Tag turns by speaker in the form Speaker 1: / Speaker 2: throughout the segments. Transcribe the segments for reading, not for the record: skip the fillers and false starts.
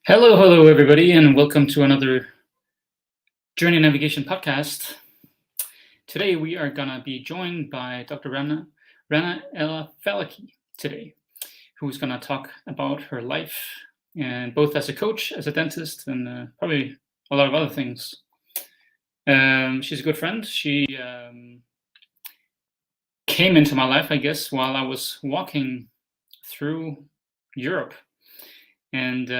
Speaker 1: Hello, everybody, and welcome to another Journey Navigation podcast. Today, we are going to be joined by Dr. Rana Al-Falaki today, who's going to talk about her life, and both as a coach, as a dentist, and probably a lot of other things. She's a good friend. She came into my life, I guess, while I was walking through Europe. And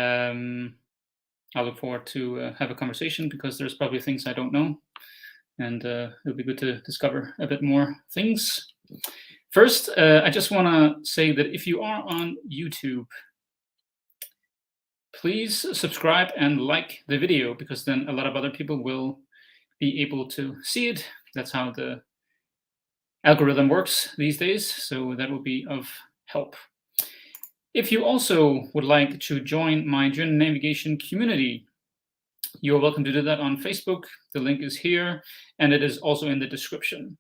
Speaker 1: I look forward to have a conversation because there's probably things I don't know. And it'll be good to discover a bit more things. First, I just want to say that if you are on YouTube, please subscribe and like the video because then a lot of other people will be able to see it. That's how the algorithm works these days. So that will be of help. If you also would like to join my Journey Navigation community, you're welcome to do that on Facebook. The link is here, and it is also in the description.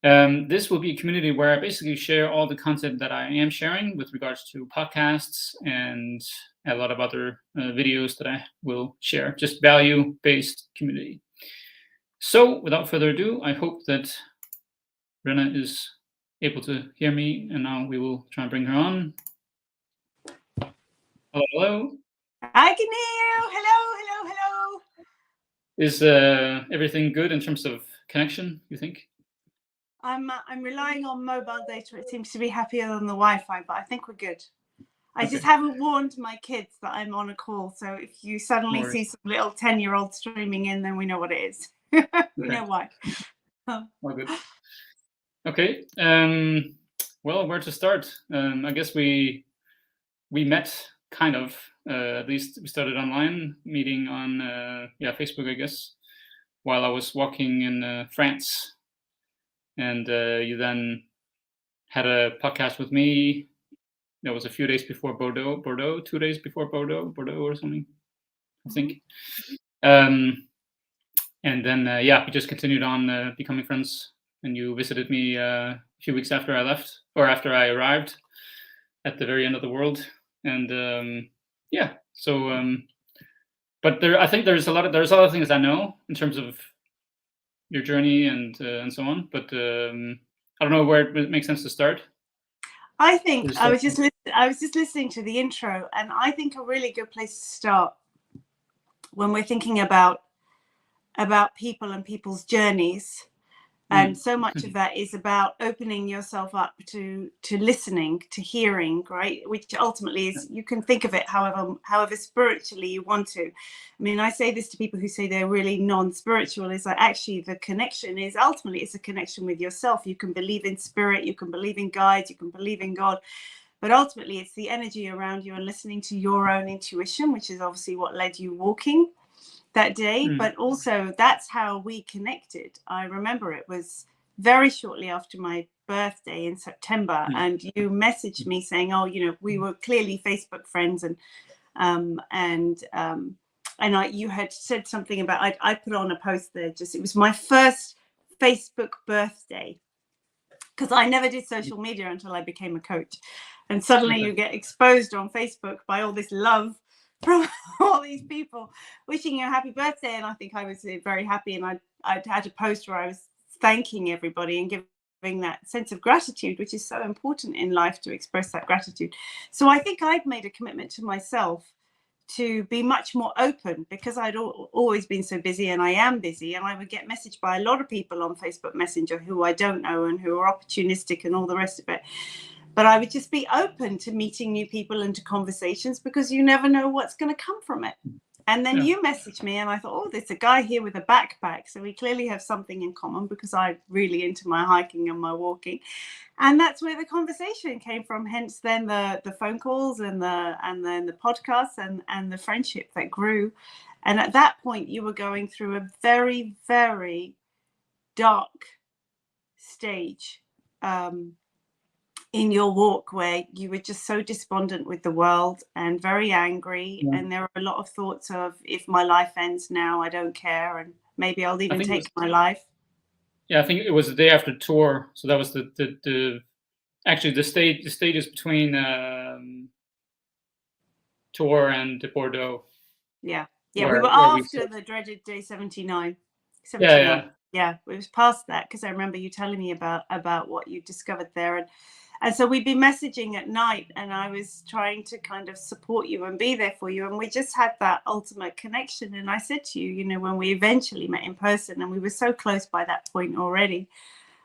Speaker 1: This will be a community where I basically share all the content that I am sharing with regards to podcasts and a lot of other videos that I will share, just value-based community. So without further ado, I hope that Rana is able to hear me, and now we will try and bring her on. Hello.
Speaker 2: I can hear you. Hello.
Speaker 1: Is everything good in terms of connection, you think?
Speaker 2: I'm relying on mobile data. It seems to be happier than the Wi-Fi, but I think we're good. I just haven't warned my kids that I'm on a call. So if you suddenly see some little 10-year-old streaming in, then we know what it is. We know why.
Speaker 1: All good. Okay. Well, where to start? I guess we met kind of. At least we started online meeting on Facebook, I guess, while I was walking in France, and you then had a podcast with me. That was a few days before Bordeaux, 2 days before Bordeaux or something, I think. And then we just continued on becoming friends. And you visited me a few weeks after I left, or after I arrived at the very end of the world. And but I think there's other things I know in terms of your journey and so on. But I don't know where it makes sense to start.
Speaker 2: I think I was just listening to the intro, and I think a really good place to start when we're thinking about people and people's journeys. And so much of that is about opening yourself up to listening, to hearing, right? Which ultimately is, you can think of it however spiritually you want to. I mean, I say this to people who say they're really non-spiritual, is that actually the connection is ultimately it's a connection with yourself. You can believe in spirit, you can believe in guides, you can believe in God, but ultimately it's the energy around you and listening to your own intuition, which is obviously what led you walking that day. But also that's how we connected. I remember it was very shortly after my birthday in September, and you messaged me saying, we were clearly Facebook friends, and you had said something about, I put on a post there, it was my first Facebook birthday, because I never did social media until I became a coach, and suddenly you get exposed on Facebook by all this love from all these people wishing you a happy birthday. And I think I was very happy, and I'd had a post where I was thanking everybody and giving that sense of gratitude, which is so important in life, to express that gratitude. So I think I'd made a commitment to myself to be much more open, because I'd always been so busy, and I am busy, and I would get messaged by a lot of people on Facebook Messenger who I don't know and who are opportunistic and all the rest of it. But I would just be open to meeting new people and to conversations, because you never know what's going to come from it. And then you messaged me, and I thought, there's a guy here with a backpack. So we clearly have something in common, because I'm really into my hiking and my walking. And that's where the conversation came from. Hence then the phone calls and then the podcasts and the friendship that grew. And at that point, you were going through a very, very dark stage in your walk, where you were just so despondent with the world and very angry. And there were a lot of thoughts of, if my life ends now, I don't care, and maybe I'll even take my life.
Speaker 1: Yeah, I think it was the day after tour. So that was the stages between tour tour and the Bordeaux.
Speaker 2: Yeah. We
Speaker 1: where
Speaker 2: were
Speaker 1: we
Speaker 2: after the dreaded day 79.
Speaker 1: Yeah.
Speaker 2: Yeah, it was past that, because I remember you telling me about what you discovered there. And so we'd be messaging at night, and I was trying to kind of support you and be there for you. And we just had that ultimate connection. And I said to you, you know, when we eventually met in person, and we were so close by that point already,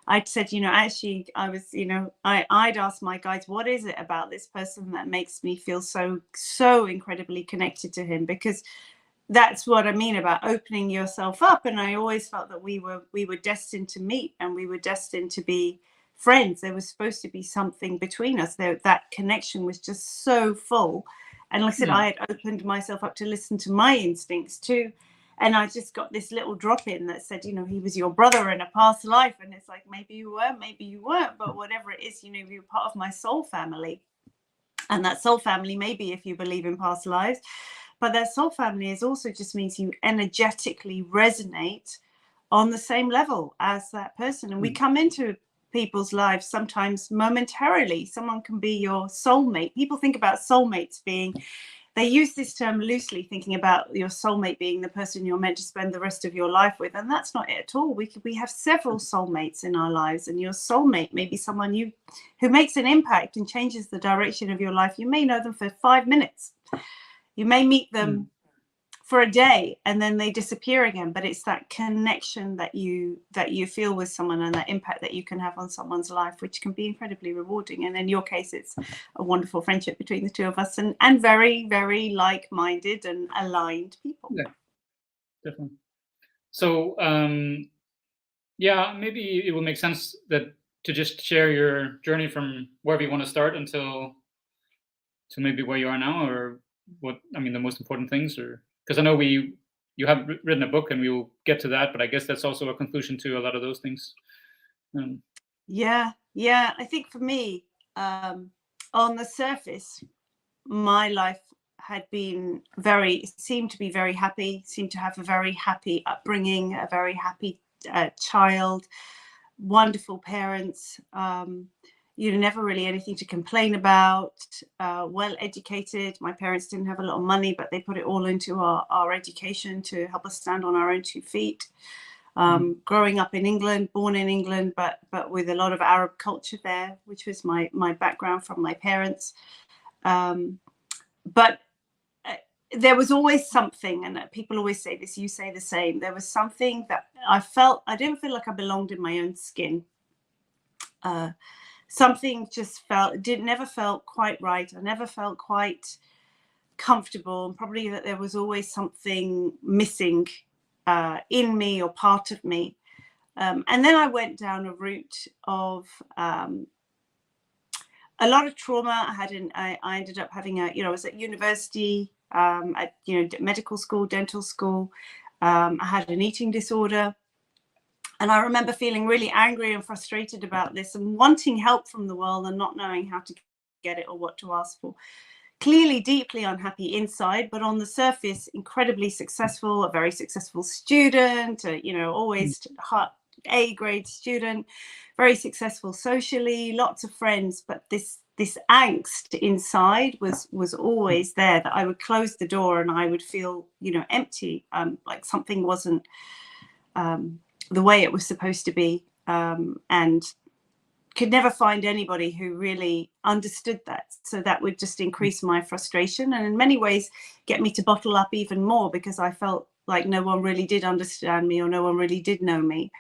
Speaker 2: I'd said, you know, actually, I was, you know, I'd asked my guides, what is it about this person that makes me feel so incredibly connected to him? Because that's what I mean about opening yourself up. And I always felt that we were destined to meet, and we were destined to be friends. There was supposed to be something between us. That connection was just so full. And like I said, I had opened myself up to listen to my instincts too. And I just got this little drop in that said, you know, he was your brother in a past life. And it's like, maybe you were, maybe you weren't, but whatever it is, you know, you're part of my soul family. And that soul family, maybe if you believe in past lives, but that soul family is also just means you energetically resonate on the same level as that person. And we come into people's lives sometimes momentarily. Someone can be your soulmate. People think about soulmates being, they use this term loosely, thinking about your soulmate being the person you're meant to spend the rest of your life with. And that's not it at all. We have several soulmates in our lives, and your soulmate may be someone who makes an impact and changes the direction of your life. You may know them for 5 minutes. You may meet them for a day and then they disappear again, but it's that connection that you feel with someone, and that impact that you can have on someone's life, which can be incredibly rewarding. And in your case, it's a wonderful friendship between the two of us, and very, very like-minded and aligned people.
Speaker 1: Yeah, definitely. So yeah, maybe it will make sense that to just share your journey from wherever you want to start to maybe where you are now, or what, I mean, the most important things, or because I know you have written a book and we will get to that, but I guess that's also a conclusion to a lot of those things.
Speaker 2: Yeah. I think for me, on the surface, my life had been seemed to be very happy, seemed to have a very happy upbringing, a very happy child, wonderful parents, you know, never really anything to complain about, well educated. My parents didn't have a lot of money, but they put it all into our education to help us stand on our own 2 feet. Growing up in England, born in England, but with a lot of Arab culture there, which was my background from my parents. But there was always something, and people always say this, you say the same. There was something that I didn't feel like I belonged in my own skin. Something just never felt quite right. I never felt quite comfortable, and probably that there was always something missing in me or part of me. And then I went down a route of a lot of trauma. I ended up having I was at university, at medical school, dental school. I had an eating disorder. And I remember feeling really angry and frustrated about this, and wanting help from the world and not knowing how to get it or what to ask for. Clearly deeply unhappy inside, but on the surface, incredibly successful, a very successful student, always A grade student, very successful socially, lots of friends. But this angst inside was always there, that I would close the door and I would feel, empty, like something wasn't the way it was supposed to be, and could never find anybody who really understood that. So that would just increase my frustration, and in many ways get me to bottle up even more, because I felt like no one really did understand me, or no one really did know me.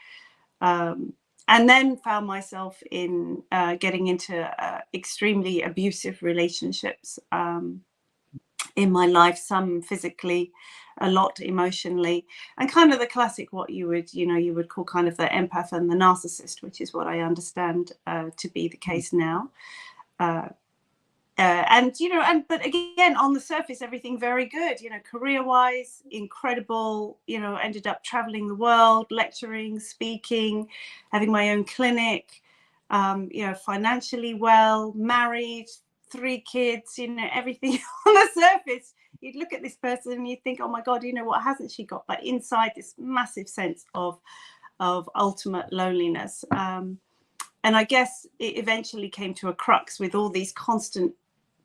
Speaker 2: And then found myself in getting into extremely abusive relationships in my life, some physically, a lot emotionally, and kind of the classic, what you would call kind of the empath and the narcissist, which is what I understand to be the case now. But again, on the surface, everything very good, career-wise, incredible, ended up traveling the world, lecturing, speaking, having my own clinic, financially well, married, 3 kids, everything on the surface. You'd look at this person and you'd think, oh my God, what hasn't she got? But inside, this massive sense of ultimate loneliness. And I guess it eventually came to a crux with all these constant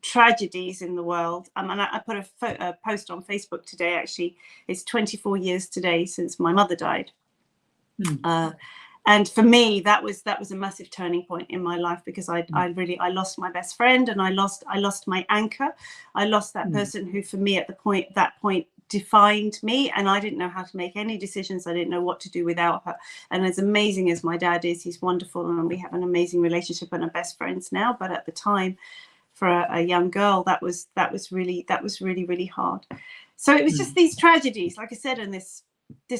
Speaker 2: tragedies in the world. And I put a post on Facebook today, actually. It's 24 years today since my mother died. And for me, that was a massive turning point in my life, because I lost my best friend, and I lost my anchor. I lost that person who, for me, at that point defined me, and I didn't know how to make any decisions. I didn't know what to do without her. And as amazing as my dad is, he's wonderful, and we have an amazing relationship and are best friends now. But at the time, for a young girl, that was really hard. So it was just these tragedies, like I said, and this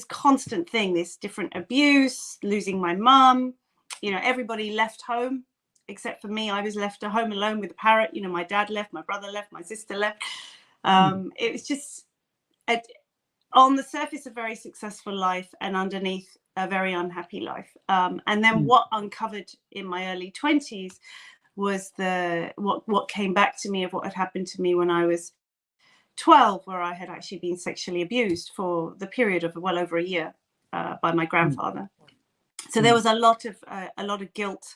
Speaker 2: constant thing, this different abuse, losing my mum, everybody left home except for me. I was left at home alone with a parrot. My dad left, my brother left, my sister left. It was just, on the surface, a very successful life, and underneath, a very unhappy life. And then what uncovered in my early 20s was what came back to me of what had happened to me when I was 12, where I had actually been sexually abused for the period of well over a year by my grandfather. So there was a lot of guilt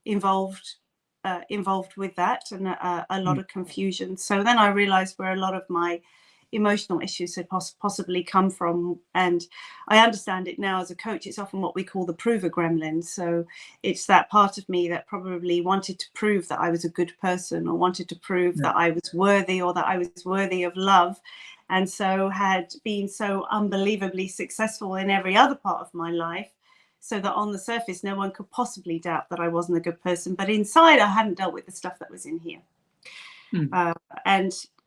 Speaker 2: involved with that, and a lot of confusion. So then I realized where a lot of my emotional issues had possibly come from, and I understand it now as a coach. It's often what we call the prover gremlin. So it's that part of me that probably wanted to prove that I was a good person, or wanted to prove that I was worthy, or that I was worthy of love, and so had been so unbelievably successful in every other part of my life, so that on the surface no one could possibly doubt that I wasn't a good person. But inside, I hadn't dealt with the stuff that was in here.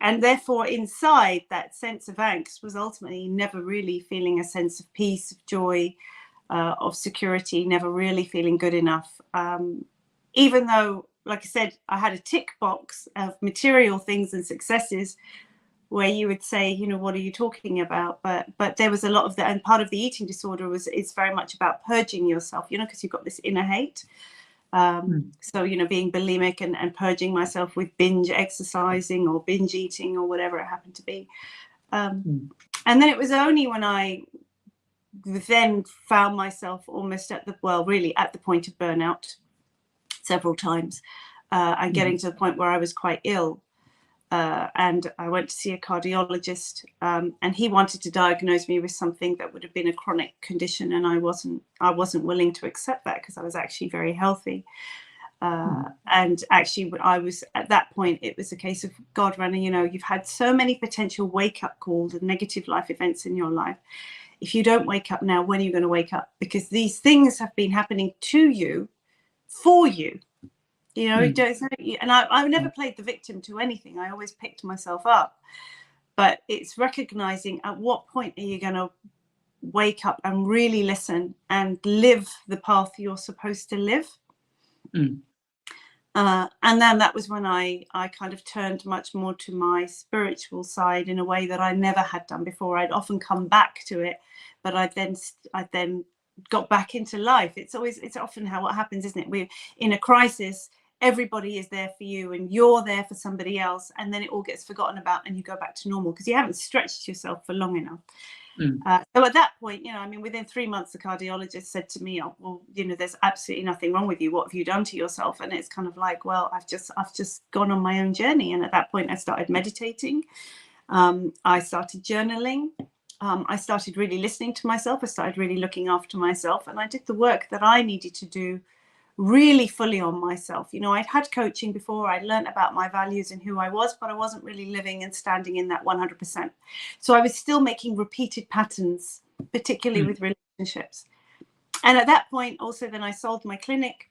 Speaker 2: And therefore, inside, that sense of angst was ultimately never really feeling a sense of peace, of joy, of security, never really feeling good enough. Even though, like I said, I had a tick box of material things and successes where you would say, what are you talking about? But there was a lot of that. And part of the eating disorder is very much about purging yourself, because you've got this inner hate. So, being bulimic and purging myself with binge exercising or binge eating or whatever it happened to be. And then it was only when I then found myself almost at the point of burnout several times, and getting to the point where I was quite ill. And I went to see a cardiologist, and he wanted to diagnose me with something that would have been a chronic condition, and I wasn't willing to accept that, because I was actually very healthy. And actually, when I was at that point, it was a case of, God, Rana, you've had so many potential wake-up calls and negative life events in your life. If you don't wake up now, when are you going to wake up? Because these things have been happening to you, for you. And I never played the victim to anything. I always picked myself up. But it's recognizing at what point are you going to wake up and really listen and live the path you're supposed to live. And then that was when I kind of turned much more to my spiritual side in a way that I never had done before. I'd often come back to it, but I then got back into life. It's often what happens, isn't it? We're in a crisis. Everybody is there for you, and you're there for somebody else, and then it all gets forgotten about, and you go back to normal because you haven't stretched yourself for long enough. So at that point, within 3 months, the cardiologist said to me, "Oh, well, there's absolutely nothing wrong with you. What have you done to yourself?" And it's kind of like, well, I've just gone on my own journey. And at that point, I started meditating. I started journaling. I started really listening to myself. I started really looking after myself, and I did the work that I needed to do really fully on myself. I'd had coaching before. I'd learned about my values and who I was, but I wasn't really living and standing in that 100%. So I was still making repeated patterns, particularly with relationships. And at that point, also, then I sold my clinic,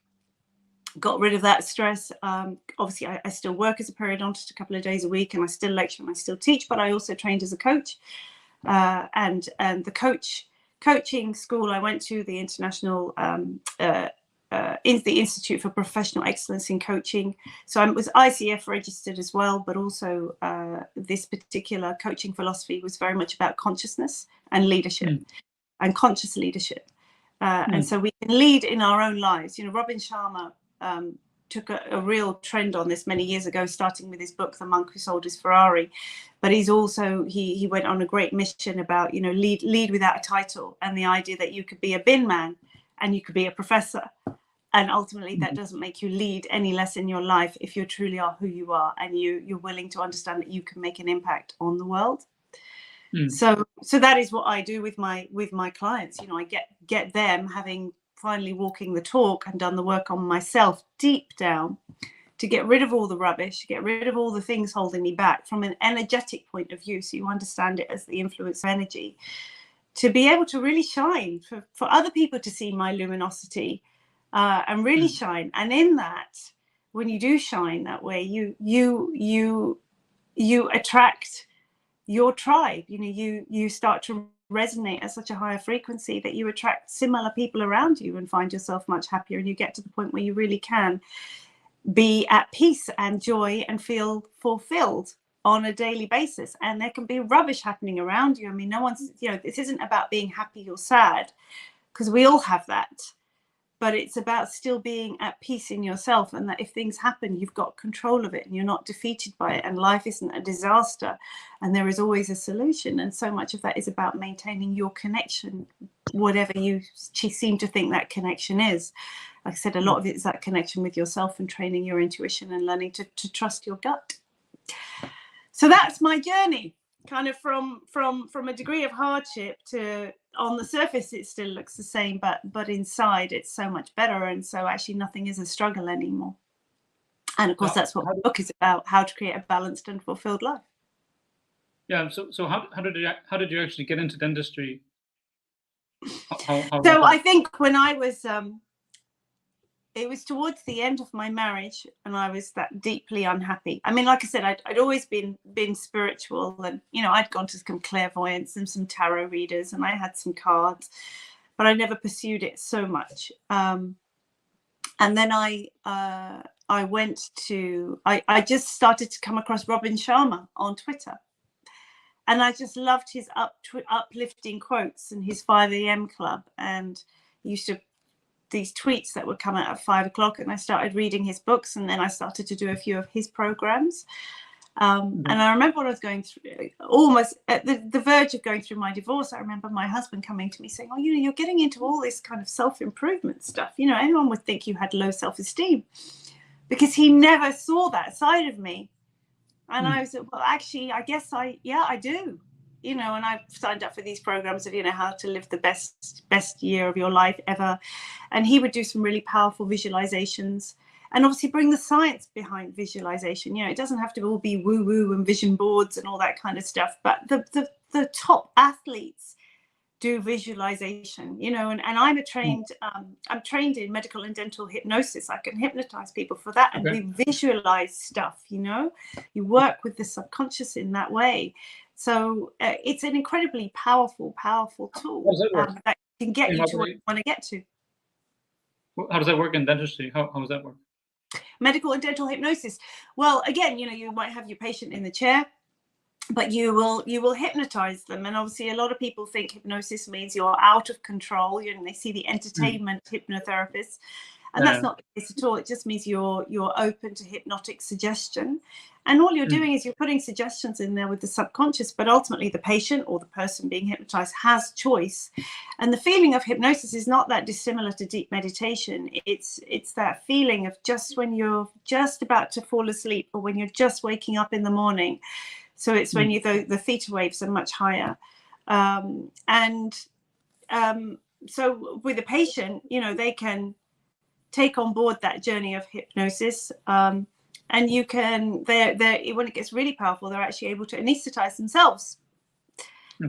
Speaker 2: got rid of that stress. Obviously, I still work as a periodontist a couple of days a week, and I still lecture and I still teach, but I also trained as a coach. And the coaching school I went to, the International the Institute for Professional Excellence in Coaching. So I was ICF registered as well, but also this particular coaching philosophy was very much about consciousness and leadership and conscious leadership. And so we can lead in our own lives. Robin Sharma took a real trend on this many years ago, starting with his book, The Monk Who Sold His Ferrari. But he's also, he went on a great mission about, lead without a title, and the idea that you could be a bin man and you could be a professor. And ultimately, that doesn't make you lead any less in your life if you truly are who you are and you're willing to understand that you can make an impact on the world. So that is what I do with my clients. You know, I get them having finally walking the talk and done the work on myself deep down to get rid of all the rubbish, get rid of all the things holding me back from an energetic point of view. So you understand it as the influence of energy, to be able to really shine, for other people to see my luminosity and really shine. And in that, when you do shine that way, you attract your tribe. You know, you start to resonate at such a higher frequency that you attract similar people around you and find yourself much happier. And you get to the point where you really can be at peace and joy and feel fulfilled on a daily basis. And there can be rubbish happening around you. I mean, no one's, you know, this isn't about being happy or sad, because we all have that. But it's about still being at peace in yourself, and that if things happen, you've got control of it and you're not defeated by it, and life isn't a disaster and there is always a solution. And so much of that is about maintaining your connection, whatever you seem to think that connection is. Like I said, a lot of it is that connection with yourself and training your intuition and learning to trust your gut. So that's my journey, kind of from a degree of hardship to, on the surface it still looks the same, but inside it's so much better. And so actually nothing is a struggle anymore. And of course that's what the book is about, how to create a balanced and fulfilled life.
Speaker 1: Yeah. So how did you actually get into dentistry?
Speaker 2: So I think when I was it was towards the end of my marriage, and I was that deeply unhappy. I mean, like I said, I'd always been spiritual, and, you know, I'd gone to some clairvoyants and some tarot readers, and I had some cards, but I never pursued it so much. And then I just started to come across Robin Sharma on Twitter. And I just loved his uplifting quotes and his 5 a.m. club. And he used to these tweets that would come out at 5 o'clock, and I started reading his books, and then I started to do a few of his programs. And I remember when I was going through, almost at the verge of going through my divorce, I remember my husband coming to me saying, "Oh, you know, you're getting into all this kind of self-improvement stuff. You know, anyone would think you had low self-esteem," because he never saw that side of me. And I was like, well, actually, I guess I do. You know, and I signed up for these programs of, you know, how to live the best year of your life ever. And he would do some really powerful visualizations, and obviously bring the science behind visualization. You know, it doesn't have to all be woo woo and vision boards and all that kind of stuff, but the top athletes do visualization, you know, and I'm I'm trained in medical and dental hypnosis. I can hypnotize people for that. And we visualize stuff, you know, you work with the subconscious in that way. So it's an incredibly powerful tool that can get you to where you want to get to.
Speaker 1: How does that work in dentistry? How does that work?
Speaker 2: Medical and dental hypnosis. Well, again, you know, you might have your patient in the chair, but you will hypnotize them. And obviously a lot of people think hypnosis means you're out of control. You know, they see the entertainment hypnotherapist, and that's not the case at all. It just means you're open to hypnotic suggestion. And all you're doing is you're putting suggestions in there with the subconscious, but ultimately the patient or the person being hypnotized has choice. And the feeling of hypnosis is not that dissimilar to deep meditation. It's that feeling of just when you're just about to fall asleep, or when you're just waking up in the morning. So it's when the theta waves are much higher. So with a patient, you know, they can take on board that journey of hypnosis. And you can, when it gets really powerful, they're actually able to anesthetize themselves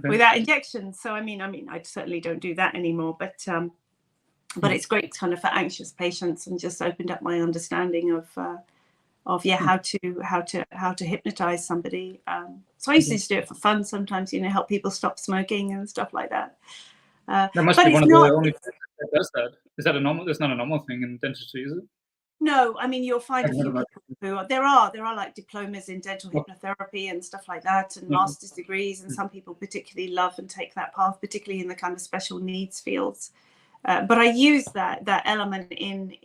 Speaker 2: without injections. So, I mean, I certainly don't do that anymore, but it's great kind of for anxious patients, and just opened up my understanding of how to hypnotize somebody. So I used to do it for fun sometimes, you know, help people stop smoking and stuff like that.
Speaker 1: That must be one of the only people that does that. Is that a normal? That's not a normal thing in dentistry, is it?
Speaker 2: No, I mean, you'll find a few people who there are like diplomas in dental hypnotherapy and stuff like that, and master's degrees, and some people particularly love and take that path, particularly in the kind of special needs fields. But I use that element in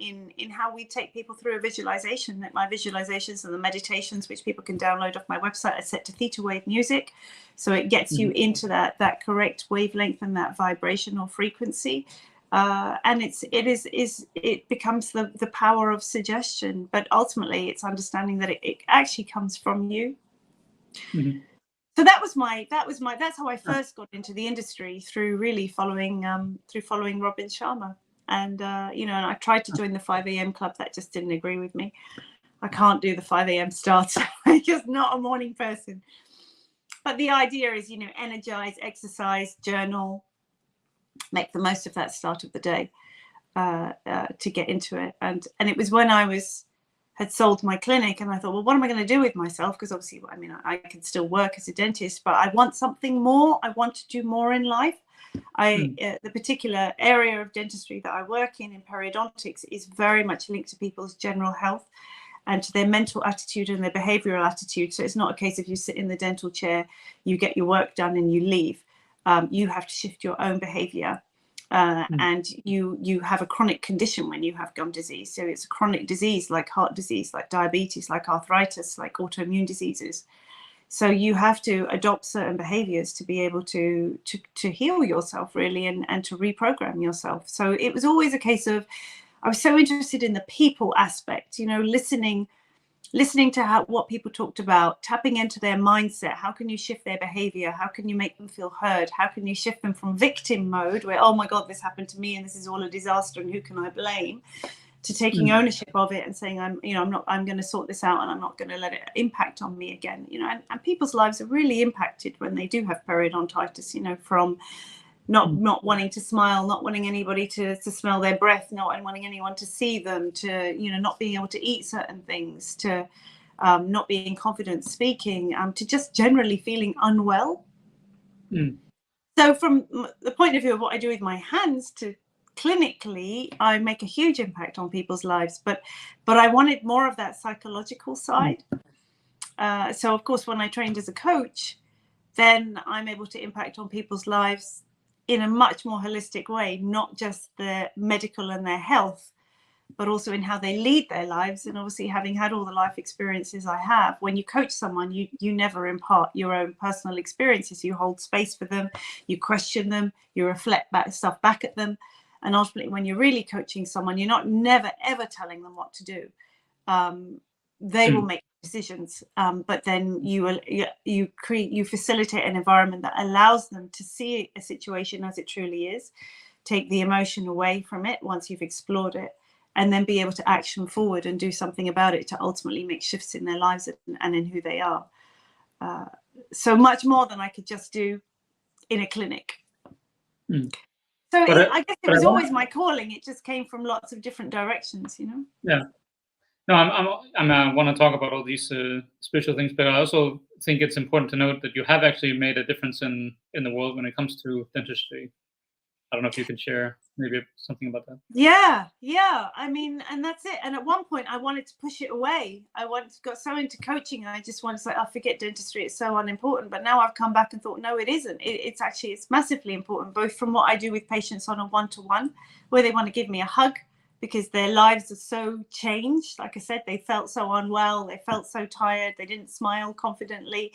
Speaker 2: how we take people through a visualization. That my visualizations and the meditations, which people can download off my website, are set to theta wave music, so it gets you into that correct wavelength and that vibrational frequency. And it becomes the power of suggestion, but ultimately it's understanding that it actually comes from you.
Speaker 1: Mm-hmm.
Speaker 2: So that's how I first got into the industry, through really following Robin Sharma. And and I tried to join the 5 a.m. club. That just didn't agree with me. I can't do the 5 a.m. start. I'm just not a morning person. But the idea is, energize, exercise, journal, make the most of that start of the day to get into it. And it was when I had sold my clinic, and I thought, well, what am I going to do with myself? Because obviously, I can still work as a dentist, but I want something more. I want to do more in life. The particular area of dentistry that I work in periodontics, is very much linked to people's general health and to their mental attitude and their behavioral attitude. So it's not a case of you sit in the dental chair, you get your work done and you leave. You have to shift your own behavior. And you have a chronic condition when you have gum disease. So it's a chronic disease like heart disease, like diabetes, like arthritis, like autoimmune diseases. So you have to adopt certain behaviors to be able to heal yourself, really, and to reprogram yourself. So it was always a case of, I was so interested in the people aspect, listening to what people talked about, tapping into their mindset. How can you shift their behavior? How can you make them feel heard? How can you shift them from victim mode, where, oh my God, this happened to me and this is all a disaster and who can I blame, to taking ownership of it and saying, I'm going to sort this out and I'm not going to let it impact on me again. And people's lives are really impacted when they do have periodontitis, from not wanting to smile, not wanting anybody to smell their breath, not wanting anyone to see them, to not being able to eat certain things, to not being confident speaking, to just generally feeling unwell. So from the point of view of what I do with my hands, to clinically, I make a huge impact on people's lives, but I wanted more of that psychological side. So of course, when I trained as a coach, then I'm able to impact on people's lives in a much more holistic way, not just their medical and their health, but also in how they lead their lives. And obviously, having had all the life experiences I have, when you coach someone, you never impart your own personal experiences. You hold space for them, you question them, you reflect stuff back at them. And ultimately, when you're really coaching someone, you're never, ever telling them what to do. They will make decisions, but then you facilitate an environment that allows them to see a situation as it truly is, take the emotion away from it once you've explored it, and then be able to action forward and do something about it to ultimately make shifts in their lives and in who they are. So much more than I could just do in a clinic. So I guess it was always my calling. It just came from lots of different directions,
Speaker 1: Yeah. No, I want to talk about all these spiritual things, but I also think it's important to note that you have actually made a difference in the world when it comes to dentistry. I don't know if you can share maybe something about that.
Speaker 2: Yeah. I mean, and that's it. And at one point, I wanted to push it away. Got so into coaching, I just wanted to say, forget dentistry. It's so unimportant. But now I've come back and thought, no, it isn't. It's massively important, both from what I do with patients on a one-to-one, where they want to give me a hug because their lives are so changed. Like I said, they felt so unwell. They felt so tired. They didn't smile confidently.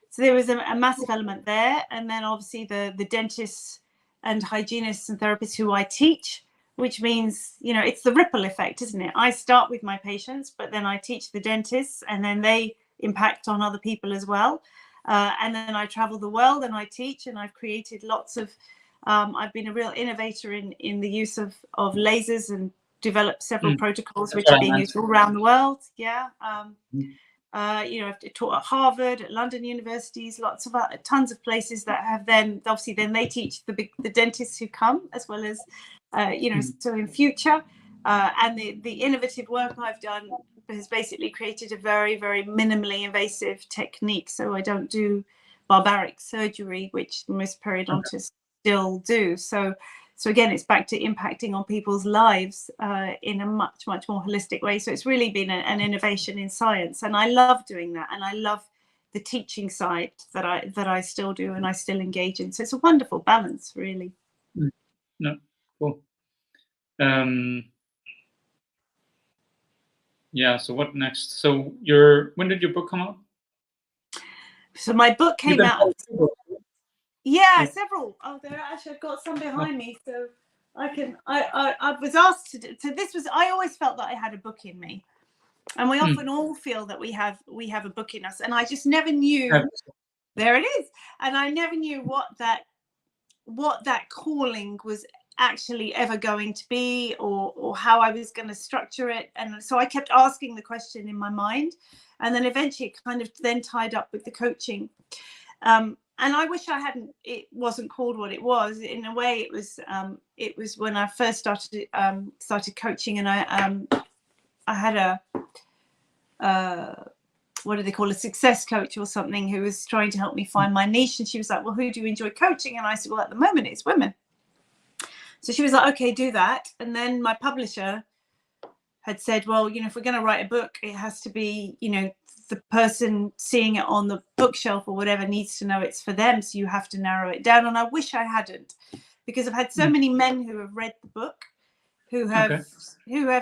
Speaker 2: So there was a massive element there. And then obviously the dentists and hygienists and therapists who I teach, which means, it's the ripple effect, isn't it? I start with my patients, but then I teach the dentists, and then they impact on other people as well. And then I travel the world and I teach, and I've created lots of, I've been a real innovator in the use of lasers, and developed several protocols which are being used all around the world. I've taught at Harvard, at London universities, tons of places that have then they teach the dentists who come, as well as so in future, and the innovative work I've done has basically created a very, very minimally invasive technique. So I don't do barbaric surgery, which most periodontists still do. So again, it's back to impacting on people's lives in a much, much more holistic way. So it's really been an innovation in science, and I love doing that. And I love the teaching side that I still do and I still engage in. So it's a wonderful balance, really.
Speaker 1: No, cool. Yeah. So what next? So when did your book come out?
Speaker 2: So my book came out. Yeah, several. Oh, there actually, I've got some behind me. So I was asked to do, so this was, I always felt that I had a book in me, and we often all feel that we have a book in us, and I just never knew. There it is. And I never knew what that calling was actually ever going to be, or how I was going to structure it. And so I kept asking the question in my mind, and then eventually it kind of then tied up with the coaching. And I wish it wasn't called what it was. In a way, it was when I first started coaching, and I had what do they call, a success coach or something, who was trying to help me find my niche. And she was like, well, who do you enjoy coaching? And I said, well, at the moment it's women. So she was like, okay, do that. And then my publisher had said, well, if we're going to write a book, it has to be, the person seeing it on the bookshelf or whatever needs to know it's for them. So you have to narrow it down. And I wish I hadn't, because I've had so many men who have read the book, who have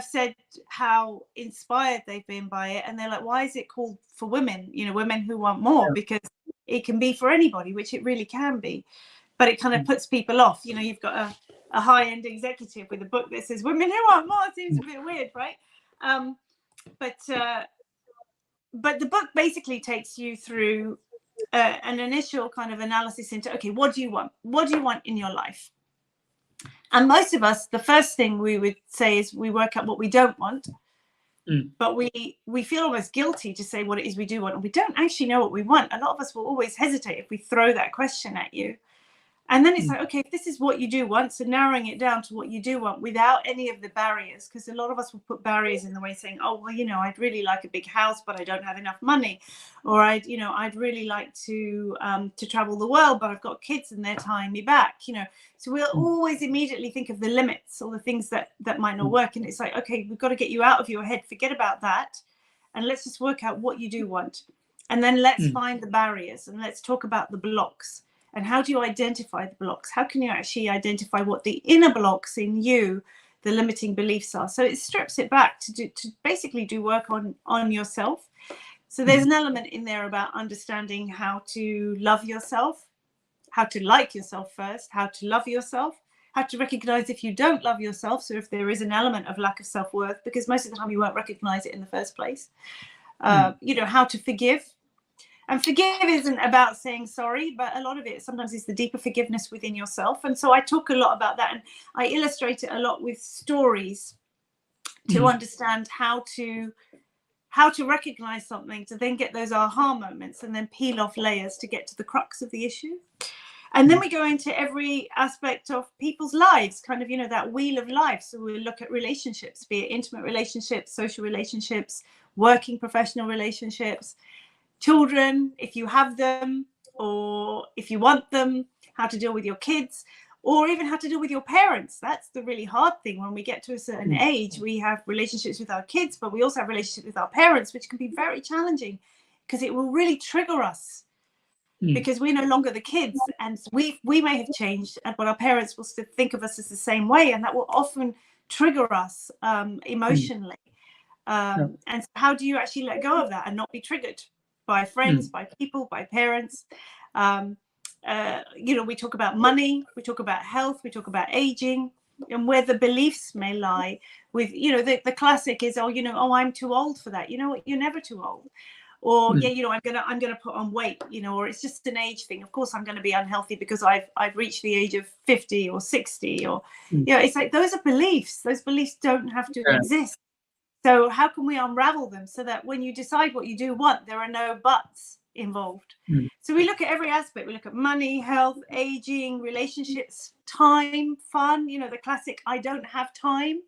Speaker 2: said how inspired they've been by it, and they're like, why is it called for women, women who want more? Because it can be for anybody, which it really can be, but it kind of puts people off. You've got a high-end executive with a book that says women who want more. It seems a bit weird, right? But the book basically takes you through an initial kind of analysis into, okay, what do you want in your life? And most of us, the first thing we would say is we work out what we don't want, but we feel almost guilty to say what it is we do want, and we don't actually know what we want. A lot of us will always hesitate if we throw that question at you. And then it's like, okay, if this is what you do want, so narrowing it down to what you do want without any of the barriers, because a lot of us will put barriers in the way, saying, oh, well, I'd really like a big house, but I don't have enough money. Or I'd really like to travel the world, but I've got kids and they're tying me back, So we'll always immediately think of the limits or the things that might not work. And it's like, okay, we've got to get you out of your head. Forget about that. And let's just work out what you do want. And then let's find the barriers, and let's talk about the blocks. And how do you identify the blocks? How can you actually identify what the inner blocks in you, the limiting beliefs, are? So it strips it back to basically do work on yourself. So there's an element in there about understanding how to love yourself, how to like yourself first, how to love yourself, how to recognize if you don't love yourself. So if there is an element of lack of self-worth, because most of the time you won't recognize it in the first place. How to forgive. And forgive isn't about saying sorry, but a lot of it sometimes is the deeper forgiveness within yourself. And so I talk a lot about that, and I illustrate it a lot with stories to understand how to recognize something, to then get those aha moments and then peel off layers to get to the crux of the issue. And then we go into every aspect of people's lives, kind of, that wheel of life. So we look at relationships, be it intimate relationships, social relationships, working professional relationships, children, if you have them, or if you want them, how to deal with your kids, or even how to deal with your parents. That's the really hard thing. When we get to a certain age, we have relationships with our kids, but we also have relationships with our parents, which can be very challenging, because it will really trigger us, because we're no longer the kids, and we may have changed, but our parents will still think of us as the same way, and that will often trigger us emotionally. And so how do you actually let go of that and not be triggered by friends, by people, by parents? We talk about money, we talk about health, we talk about aging, and where the beliefs may lie with, the classic is, I'm too old for that. You know what? You're never too old. Or I'm gonna put on weight, or it's just an age thing. Of course I'm going to be unhealthy because I've reached the age of 50 or 60, or it's like, those are beliefs. Those beliefs don't have to exist. So how can we unravel them so that when you decide what you do want, there are no buts involved? So we look at every aspect. We look at money, health, aging, relationships, time, fun, the classic, I don't have time.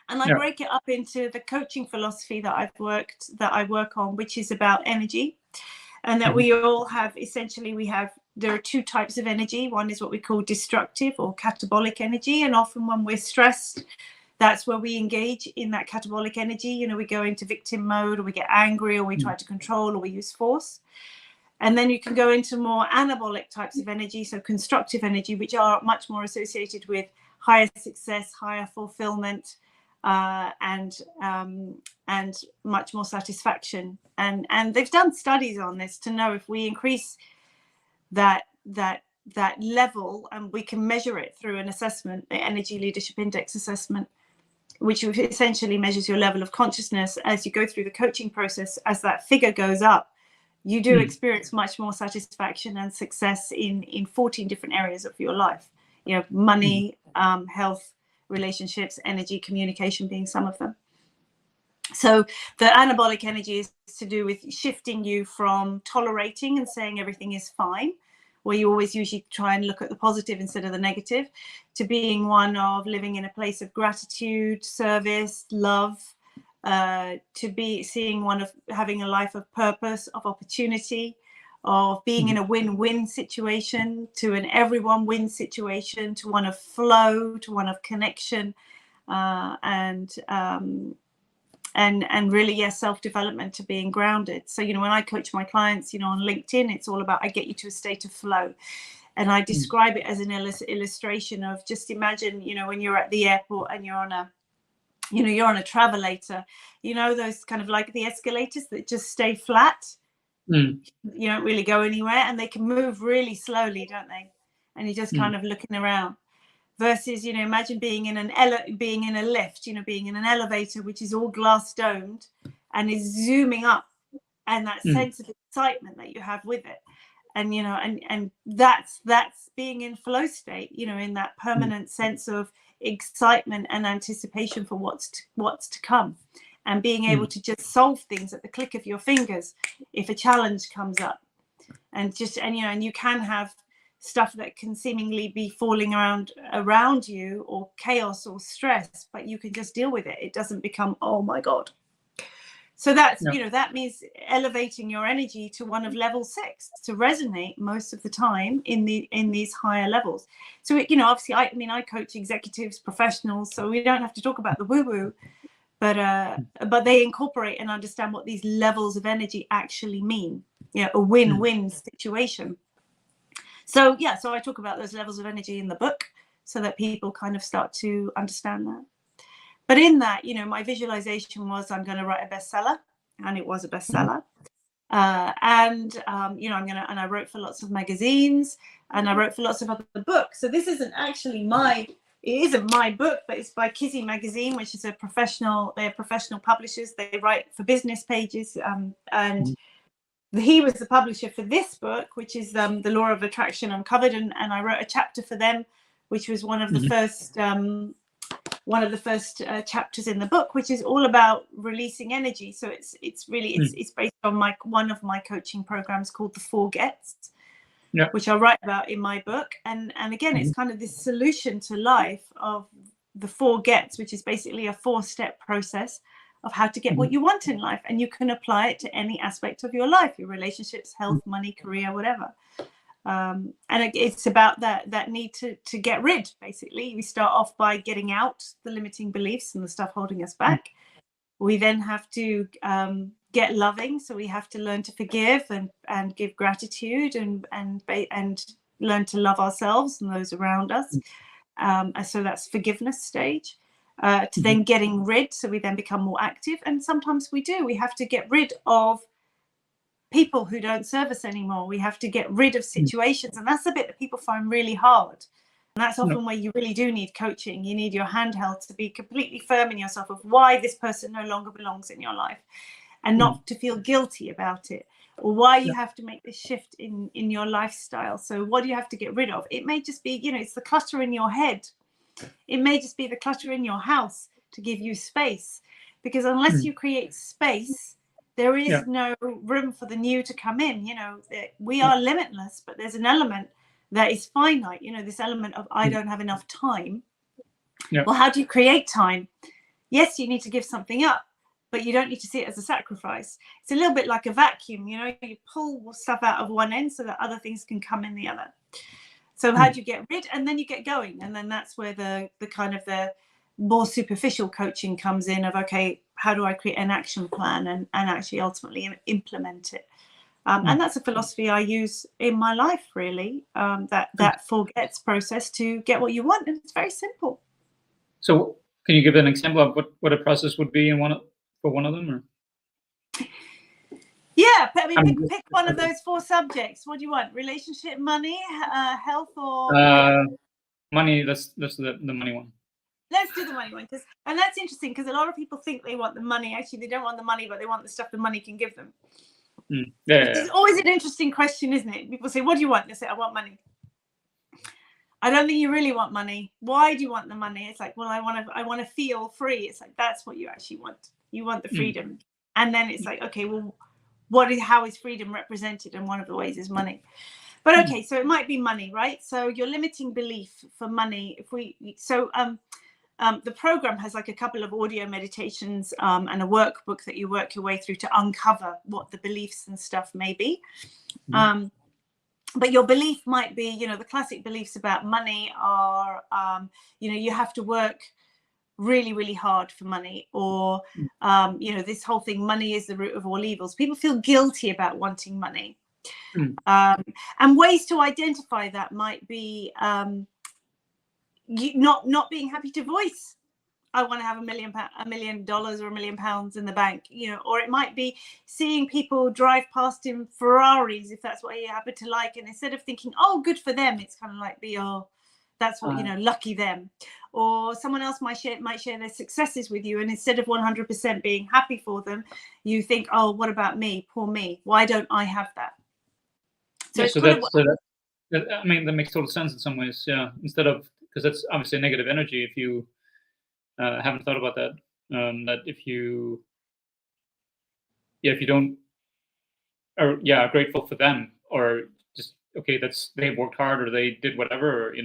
Speaker 2: And I break it up into the coaching philosophy that I work on, which is about energy. And that we all have, essentially, there are two types of energy. One is what we call destructive or catabolic energy. And often when we're stressed, that's where we engage in that catabolic energy. We go into victim mode, or we get angry, or we try to control, or we use force. And then you can go into more anabolic types of energy, so constructive energy, which are much more associated with higher success, higher fulfillment, and much more satisfaction. And they've done studies on this to know if we increase that that level, and we can measure it through an assessment, the Energy Leadership Index assessment, which essentially measures your level of consciousness as you go through the coaching process. As that figure goes up, you do experience much more satisfaction and success in 14 different areas of your life. You know, money, health, relationships, energy, communication being some of them. So the anabolic energy is to do with shifting you from tolerating and saying everything is fine, where you always usually try and look at the positive instead of the negative, to being one of living in a place of gratitude, service, love, to be seeing one of having a life of purpose, of opportunity, of being in a win-win situation, to an everyone win situation, to one of flow, to one of connection, and really, yes, self-development, to being grounded. So, you know, when I coach my clients, you know, on LinkedIn, it's all about, I get you to a state of flow. And I describe it as an illustration of, just imagine, you know, when you're at the airport and you're on a, you know, you're on a travelator, you know, those kind of like the escalators that just stay flat. You don't really go anywhere, and they can move really slowly, don't they? And you're just kind of looking around. Versus, you know, imagine being in a lift, you know, being in an elevator, which is all glass domed and is zooming up, and that sense of excitement that you have with it. And, you know, and that's being in flow state, you know, in that permanent sense of excitement and anticipation for what's to come, and being able to just solve things at the click of your fingers if a challenge comes up. And you know, and you can have stuff that can seemingly be falling around you, or chaos or stress, but you can just deal with it. It doesn't become, oh my God. So that's, you know, that means elevating your energy to one of level 6 to resonate most of the time in these higher levels. So, you know, obviously, I coach executives, professionals, so we don't have to talk about the woo-woo, but they incorporate and understand what these levels of energy actually mean. You know, a win-win situation. So, yeah, so I talk about those levels of energy in the book so that people kind of start to understand that. But in that, you know, my visualization was, I'm going to write a bestseller, and it was a bestseller. You know, I wrote for lots of magazines, and I wrote for lots of other books. So this isn't actually it isn't my book, but it's by Kizzy Magazine, which is they're professional publishers. They write for business pages, and he was the publisher for this book, which is the Law of Attraction Uncovered, and I wrote a chapter for them, which was one of the first chapters in the book, which is all about releasing energy. So it's based on one of my coaching programs called the 4 Gets, which I write about in my book. And again, it's kind of this solution to life of the 4 Gets, which is basically a 4-step process of how to get what you want in life, and you can apply it to any aspect of your life, your relationships, health, money, career, whatever. And it's about that need to get rid. Basically, we start off by getting out the limiting beliefs and the stuff holding us back. We then have to get loving, so we have to learn to forgive and give gratitude and learn to love ourselves and those around us. And so that's forgiveness stage. To then getting rid, so we then become more active. And sometimes we have to get rid of people who don't serve us anymore. We have to get rid of situations, and that's the bit that people find really hard. And that's often where you really do need coaching. You need your handheld to be completely firm in yourself of why this person no longer belongs in your life, and not to feel guilty about it, or why you have to make this shift in your lifestyle. So what do you have to get rid of? It may just be, you know, it's the clutter in your head. It may just be the clutter in your house to give you space, because unless you create space, there is no room for the new to come in. You know, we are limitless, but there's an element that is finite. You know, this element of I don't have enough time. Well, how do you create time? Yes, you need to give something up, but you don't need to see it as a sacrifice. It's a little bit like a vacuum. You know, you pull stuff out of one end so that other things can come in the other. So how do you get rid? And then you get going. And then that's where the kind of the more superficial coaching comes in of, okay, how do I create an action plan and actually ultimately implement it? And that's a philosophy I use in my life, really, that 4 Gets process to get what you want. And it's very simple.
Speaker 1: So can you give an example of what a process would be for one of them? Or?
Speaker 2: Yeah, I mean, pick one of those 4 subjects. What do you want? Relationship, money, health, or
Speaker 1: money? That's the money one.
Speaker 2: Let's do the money one, and that's interesting because a lot of people think they want the money. Actually, they don't want the money, but they want the stuff the money can give them. It's always an interesting question, isn't it? People say, "What do you want?" They say, "I want money." I don't think you really want money. Why do you want the money? It's like, well, I want to feel free. It's like, that's what you actually want. You want the freedom. And then it's like, okay, well, how is freedom represented? And one of the ways is money. But okay, so it might be money, right? So your limiting belief for money, the program has like a couple of audio meditations and a workbook that you work your way through to uncover what the beliefs and stuff may be. But your belief might be, the classic beliefs about money are, you have to work really, really hard for money, or, this whole thing, money is the root of all evils. People feel guilty about wanting money. And ways to identify that might be not being happy to voice, I want to have $1 million or £1 million in the bank, or it might be seeing people drive past in Ferraris, if that's what you happen to like. And instead of thinking, oh, good for them, it's kind of like that's what, lucky them. Or someone else might share their successes with you. And instead of 100% being happy for them, you think, oh, what about me? Poor me. Why don't I have that?
Speaker 1: I mean, that makes total sense in some ways. Yeah. Because that's obviously negative energy. If you haven't thought about that, that if you don't are grateful for them, or just okay, they worked hard, or they did whatever, or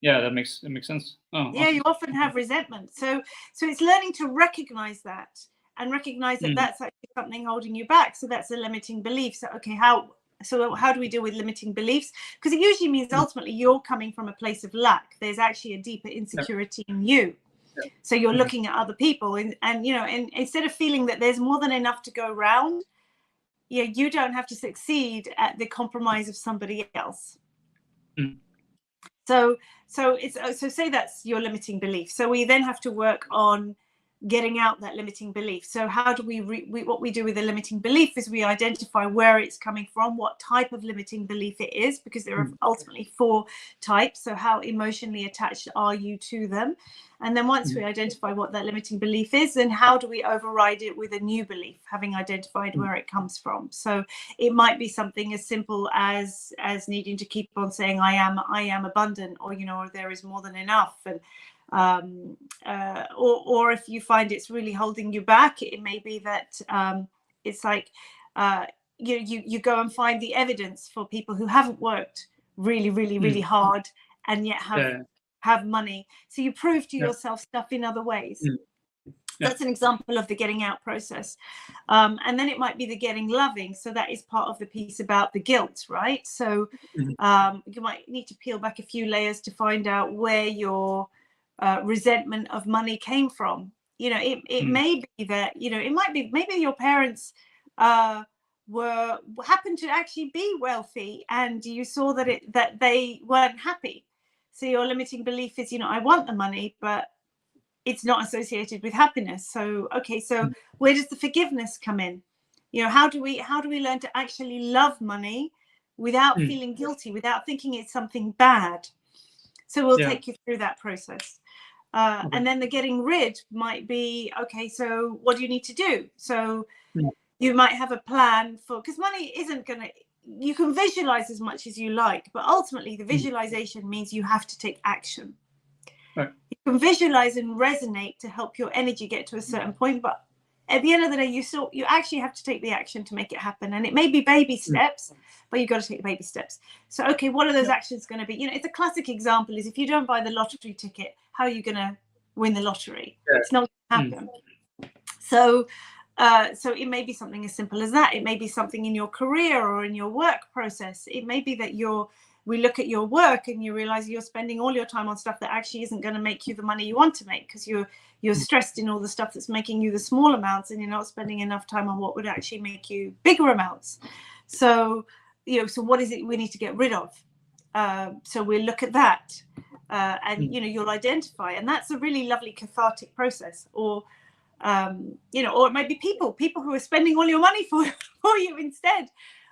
Speaker 1: that makes sense.
Speaker 2: You often have resentment, so it's learning to recognize that and recognize that that's actually something holding you back. So that's a limiting belief. So okay, how do we deal with limiting beliefs? Because it usually means ultimately you're coming from a place of lack. There's actually a deeper insecurity in you. So you're looking at other people and instead of feeling that there's more than enough to go around, you don't have to succeed at the compromise of somebody else. So say that's your limiting belief. So we then have to work on getting out that limiting belief. So how do what we do with a limiting belief is we identify where it's coming from, what type of limiting belief it is, because there are ultimately 4 types. So how emotionally attached are you to them? And then once we identify what that limiting belief is, then how do we override it with a new belief, having identified where it comes from? So it might be something as simple as needing to keep on saying I am abundant, or or there is more than enough. And or if you find it's really holding you back, it may be that it's like you go and find the evidence for people who haven't worked really, really, really hard and yet have money. So you prove to yourself stuff in other ways. That's an example of the getting out process. And then it might be the getting loving. So that is part of the piece about the guilt, right? So you might need to peel back a few layers to find out where your resentment of money came from. It may be that it might be maybe your parents happened to actually be wealthy, and you saw that they weren't happy. So your limiting belief is I want the money, but it's not associated with happiness. So okay, so where does the forgiveness come in? How do we learn to actually love money without feeling guilty, without thinking it's something bad? So we'll take you through that process. And then the getting rid might be, okay, so what do you need to do? So you might have a plan because money isn't going to, you can visualize as much as you like, but ultimately the visualization means you have to take action.
Speaker 1: Right.
Speaker 2: You can visualize and resonate to help your energy get to a certain point, but at the end of the day, you actually have to take the action to make it happen. And it may be baby steps, but you've got to take the baby steps. So, okay, what are those actions going to be? It's a classic example is if you don't buy the lottery ticket, how are you going to win the lottery? It's not going to happen. So it may be something as simple as that. It may be something in your career or in your work process. It may be that we look at your work and you realize you're spending all your time on stuff that actually isn't going to make you the money you want to make, because you're stressed in all the stuff that's making you the small amounts, and you're not spending enough time on what would actually make you bigger amounts. So so what is it we need to get rid of? So we'll look at that, and you'll identify, and that's a really lovely cathartic process. Or or it might be people who are spending all your money for you instead,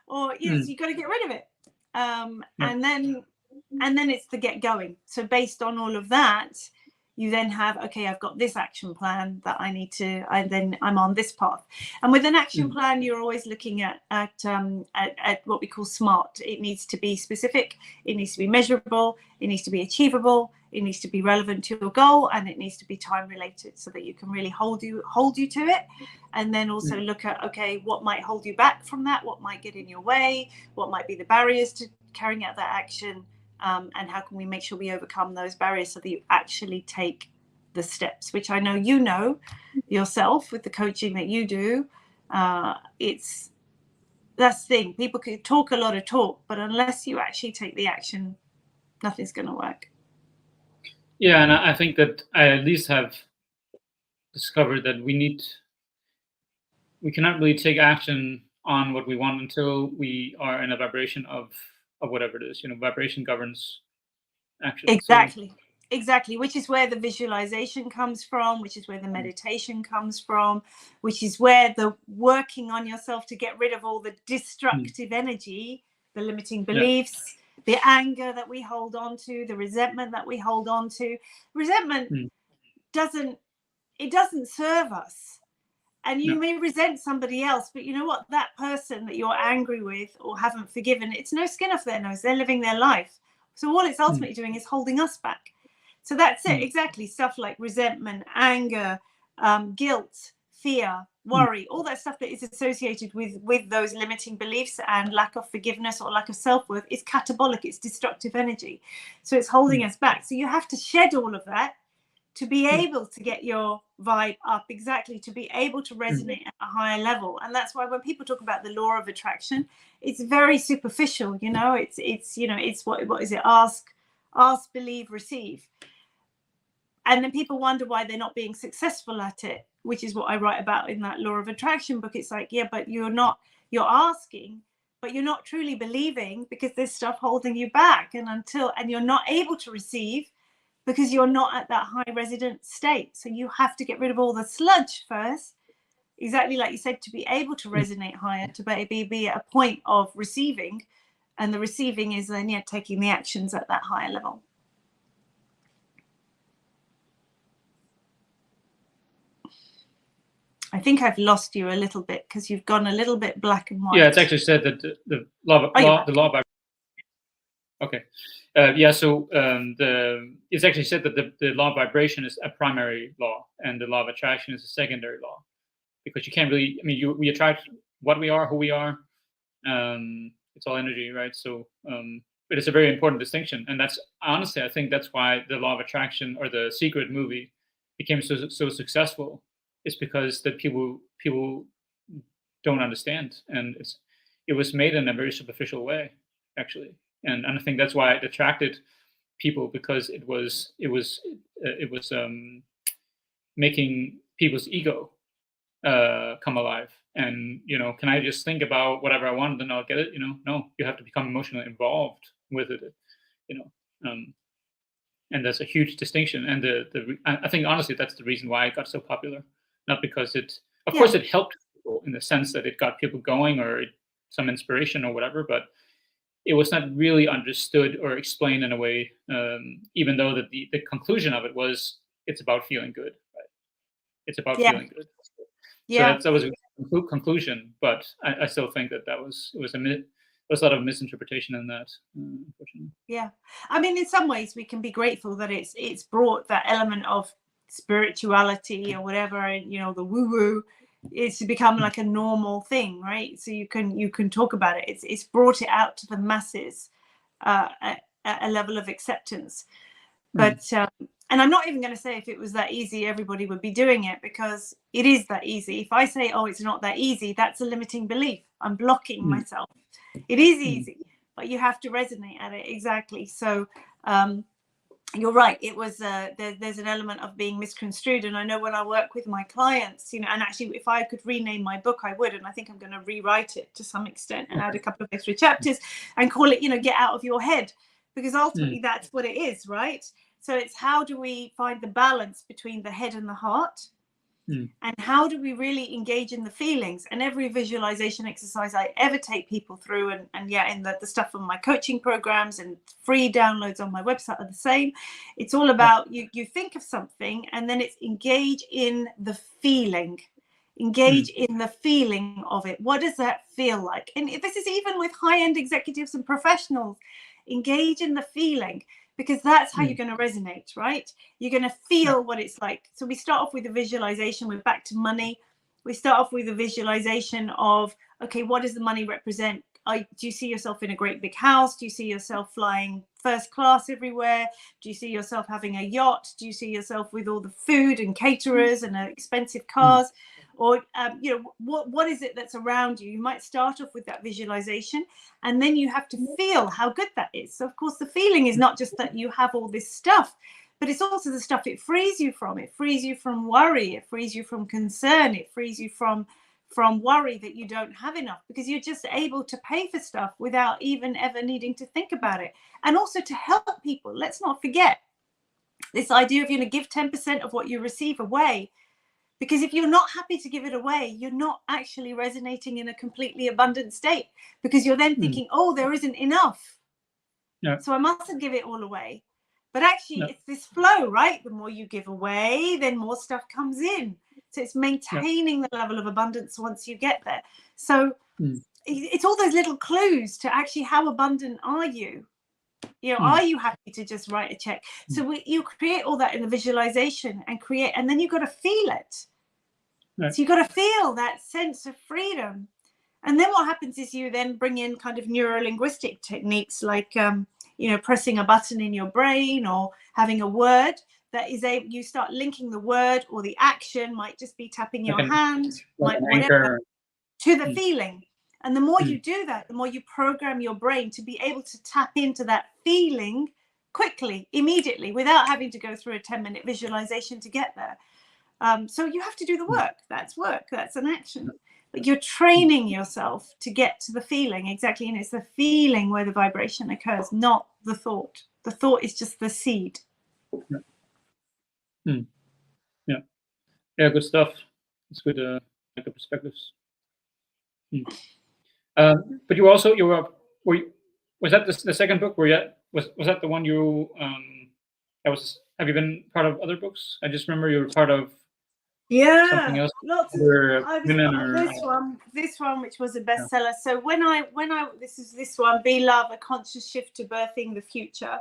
Speaker 2: or so you've got to get rid of it. And then it's the get going. So based on all of that, you then have, okay, I've got this action plan that I need to, I'm on this path. And with an action plan, you're always looking at what we call SMART. It needs to be specific, it needs to be measurable, it needs to be achievable, it needs to be relevant to your goal, and it needs to be time related so that you can really hold you to it. And then also look at, okay, what might hold you back from that? What might get in your way? What might be the barriers to carrying out that action? And how can we make sure we overcome those barriers so that you actually take the steps, which I know you know yourself with the coaching that you do. That's the thing. People can talk a lot of talk, but unless you actually take the action, nothing's going to work.
Speaker 1: Yeah, and I think that I at least have discovered that we cannot really take action on what we want until we are in a vibration of whatever it is. Vibration governs action.
Speaker 2: Exactly, which is where the visualization comes from, which is where the meditation comes from, which is where the working on yourself to get rid of all the destructive energy, the limiting beliefs, the anger that we hold on to, the resentment that we hold on to. Resentment doesn't serve us. And you may resent somebody else, but you know what? That person that you're angry with or haven't forgiven, it's no skin off their nose. They're living their life. So all it's ultimately doing is holding us back. So that's it. Exactly. Stuff like resentment, anger, guilt, fear, worry, all that stuff that is associated with those limiting beliefs and lack of forgiveness or lack of self-worth is catabolic. It's destructive energy. So it's holding us back. So you have to shed all of that to be able to get your vibe up, to be able to resonate at a higher level. And that's why when people talk about the law of attraction, it's very superficial, it's what is it? Ask, believe, receive. And then people wonder why they're not being successful at it, which is what I write about in that law of attraction book. It's like, yeah, but you're asking, but you're not truly believing because there's stuff holding you back. And you're not able to receive because you're not at that high resident state. So you have to get rid of all the sludge first, exactly like you said, to be able to resonate higher, to be at a point of receiving. And the receiving is then, taking the actions at that higher level. I think I've lost you a little bit because you've gone a little bit black and white.
Speaker 1: Yeah, it's actually said that the law of okay. So it's actually said that the law of vibration is a primary law and the law of attraction is a secondary law, because you can't really, we attract what we are, who we are. It's all energy, right? So, but it's a very important distinction. And that's honestly, I think that's why the law of attraction or the Secret movie became so successful. It's because that people don't understand. And it was made in a very superficial way, actually. And I think that's why it attracted people, because it was making people's ego come alive. And can I just think about whatever I want and I'll get it? No, you have to become emotionally involved with it. And that's a huge distinction. And I think honestly that's the reason why it got so popular. Not because of course it helped people in the sense that it got people going or some inspiration or whatever, but it was not really understood or explained in a way, even though the conclusion of it was it's about feeling good, right? It's about feeling good. So that was a conclusion, but I still think that was a lot of misinterpretation in that, unfortunately.
Speaker 2: Yeah, in some ways we can be grateful that it's brought that element of spirituality or whatever, and the woo-woo. It's become like a normal thing, right? So you can talk about it. It's brought it out to the masses at a level of acceptance. But and I'm not even going to say if it was that easy, everybody would be doing it, because it is that easy. If I say, oh, it's not that easy, that's a limiting belief. I'm blocking myself. It is easy, but you have to resonate at it. Exactly. So you're right. It was there's an element of being misconstrued, and I know when I work with my clients, and actually, if I could rename my book, I would, and I think I'm going to rewrite it to some extent and add a couple of extra chapters and call it, get out of your head, because ultimately that's what it is, right? So it's how do we find the balance between the head and the heart, And how do we really engage in the feelings? And every visualization exercise I ever take people through, and yeah, in the stuff on my coaching programs and free downloads on my website are the same. It's all about you think of something, and then it's engage in the feeling. Engage in the feeling of it. What does that feel like? And this is even with high-end executives and professionals. Engage in the feeling, because that's how you're going to resonate, right? You're going to feel what it's like. So we start off with a visualization. We're back to money. We start off with a visualization of, okay, what does the money represent? Do you see yourself in a great big house? Do you see yourself flying first class everywhere? Do you see yourself having a yacht? Do you see yourself with all the food and caterers and expensive cars? Or, you know, what is it that's around you? You might start off with that visualization, and then you have to feel how good that is. So, of course, the feeling is not just that you have all this stuff, but it's also the stuff it frees you from. It frees you from worry. It frees you from concern. It frees you from worry that you don't have enough, because you're just able to pay for stuff without even ever needing to think about it. And also to help people. Let's not forget this idea of, you know, give 10% of what you receive away. Because if you're not happy to give it away, you're not actually resonating in a completely abundant state, because you're then thinking, oh, there isn't enough. So I mustn't give it all away. But actually, it's this flow, right? The more you give away, then more stuff comes in. So it's maintaining the level of abundance once you get there. So it's all those little clues to actually how abundant are you? You know, are you happy to just write a check? So you create all that in the visualization and then you've got to feel it. So you've got to feel that sense of freedom. And then what happens is you then bring in kind of neuro-linguistic techniques like, you know, pressing a button in your brain, or having a word that is you start linking the word, or the action might just be tapping your hand, like whatever, to the feeling. And the more you do that, the more you program your brain to be able to tap into that feeling quickly, immediately, without having to go through a 10-minute visualization to get there. So you have to do the work. That's work. That's an action. But you're training yourself to get to the feeling. Exactly. And it's the feeling where the vibration occurs, not the thought. The thought is just the seed.
Speaker 1: Yeah, good stuff. It's good, good perspectives. But was that the second book? Was that the one you have you been part of other books? I just remember you were part of something else.
Speaker 2: Lots of, I was part of this one, which was a bestseller. So when I this one, Be Love, A Conscious Shift to Birthing the Future.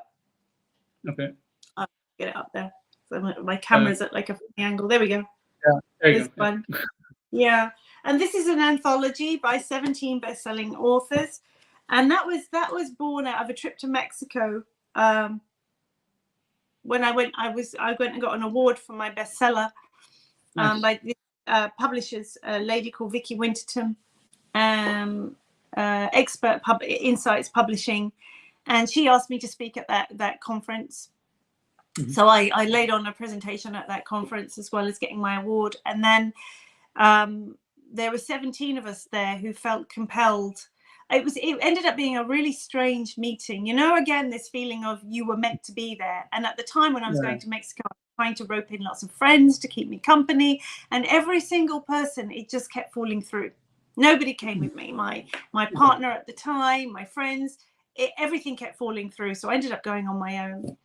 Speaker 1: Okay.
Speaker 2: I'll get it up there. So my camera's at like a funny angle. There we go.
Speaker 1: Yeah, there you
Speaker 2: this go. One. Yeah. And this is an anthology by 17 best-selling authors. And that was born out of a trip to Mexico. When I went and got an award for my bestseller by the publishers, a lady called Vicky Winterton, Expert Insights Publishing, and she asked me to speak at that conference. So I laid on a presentation at that conference as well as getting my award. And then there were 17 of us there who felt compelled. It ended up being a really strange meeting. You know, again, this feeling of you were meant to be there. And at the time when I was going to Mexico, I was trying to rope in lots of friends to keep me company. And every single person, it just kept falling through. Nobody came with me. My partner at the time, my friends, everything kept falling through. So I ended up going on my own.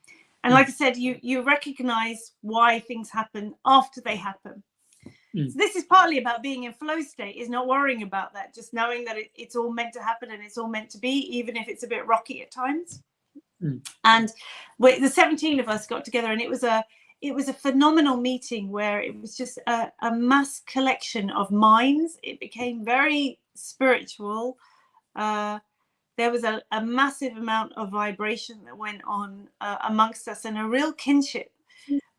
Speaker 2: And like I said, you recognize why things happen after they happen. So this is partly about being in flow state, is not worrying about that, just knowing that it's all meant to happen and it's all meant to be, even if it's a bit rocky at times. And the 17 of us got together, and it was a phenomenal meeting where it was just a mass collection of minds. It became very spiritual. There was a massive amount of vibration that went on amongst us, and a real kinship.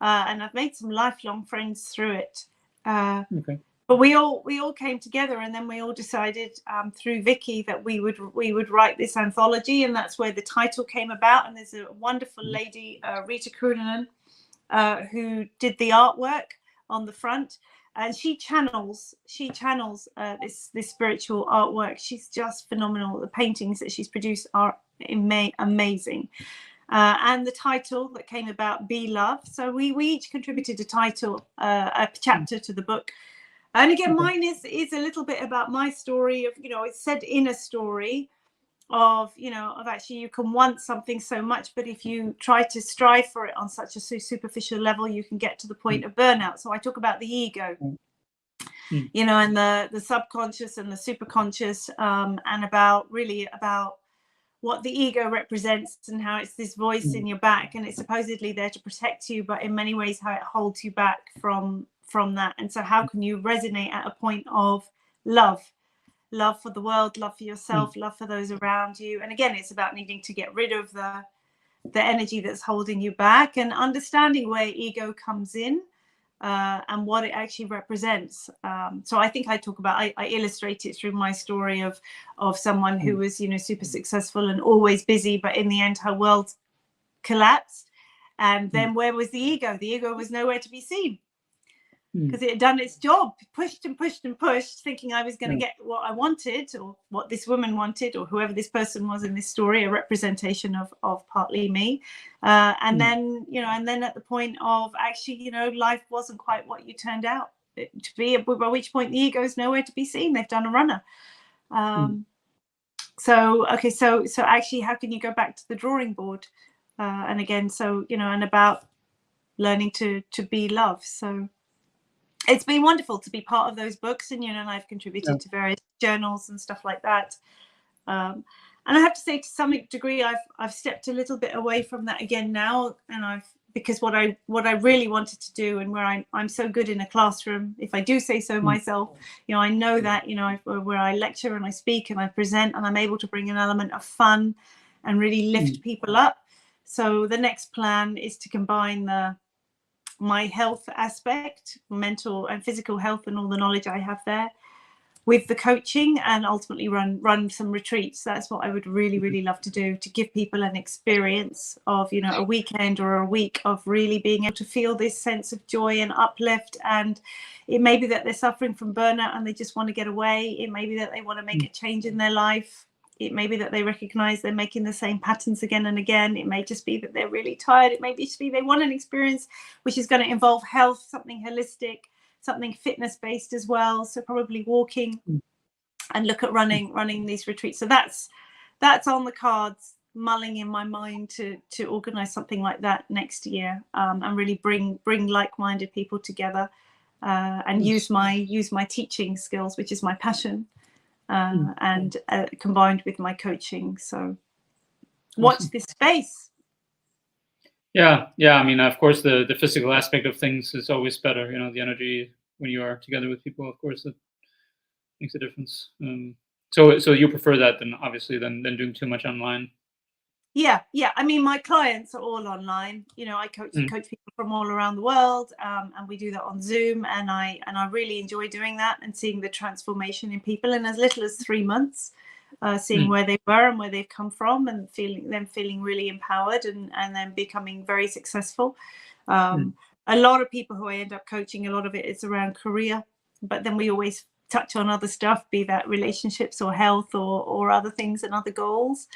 Speaker 2: And I've made some lifelong friends through it. But we all came together, and then we all decided through Vicky that we would write this anthology, and that's where the title came about. And there's a wonderful lady, Rita Kurunen, who did the artwork on the front, and she channels this spiritual artwork. She's just phenomenal. The paintings that she's produced are amazing. and the title that came about, Be Love. So we each contributed a title, a chapter to the book. And again, mine is a little bit about my story of, it's said in a story of, of actually you can want something so much, but if you try to strive for it on such a superficial level, you can get to the point of burnout. So I talk about the ego, and the subconscious and the superconscious, and about what the ego represents and how it's this voice in your back, and it's supposedly there to protect you, but in many ways how it holds you back from that. And so how can you resonate at a point of love for the world, love for yourself, love for those around you? And again, it's about needing to get rid of the energy that's holding you back, and understanding where ego comes in, and what it actually represents. So I think I talk about, I illustrate it through my story of someone who was, super successful and always busy, but in the end her world collapsed. And then where was the ego? The ego was nowhere to be seen, because it had done its job, pushed and pushed and pushed, thinking I was going to get what I wanted, or what this woman wanted, or whoever this person was in this story, a representation of partly me. And then, and then at the point of actually, life wasn't quite what you turned out to be, by which point the ego is nowhere to be seen. They've done a runner. So actually, how can you go back to the drawing board? And again, and about learning to be love. So it's been wonderful to be part of those books, and and I've contributed to various journals and stuff like that. And I have to say, to some degree, I've stepped a little bit away from that again now, and because what I really wanted to do, and where I'm so good in a classroom, if I do say so myself, I know that where I lecture and I speak and I present, and I'm able to bring an element of fun and really lift people up. So the next plan is to combine my health aspect, mental and physical health, and all the knowledge I have there, with the coaching, and ultimately run some retreats. That's what I would really, really love to do, to give people an experience of, a weekend or a week of really being able to feel this sense of joy and uplift. And it may be that they're suffering from burnout and they just want to get away. It may be that they want to make a change in their life. It may be that they recognize they're making the same patterns again and again. It may just be that they're really tired. It may just be they want an experience which is going to involve health, something holistic, something fitness-based as well. So probably walking, and look at running these retreats. So that's on the cards, mulling in my mind to organize something like that next year, and really bring like-minded people together, and use my teaching skills, which is my passion. And combined with my coaching. So watch this space.
Speaker 1: Yeah. I mean, of course, the physical aspect of things is always better. The energy when you are together with people, of course, it makes a difference. So you prefer that than doing too much online.
Speaker 2: Yeah. I mean, my clients are all online. I coach people from all around the world, and we do that on Zoom, and I really enjoy doing that and seeing the transformation in people in as little as 3 months, seeing where they were and where they've come from, and feeling really empowered, and then becoming very successful. A lot of people who I end up coaching, a lot of it is around career, but then we always touch on other stuff, be that relationships or health or other things and other goals.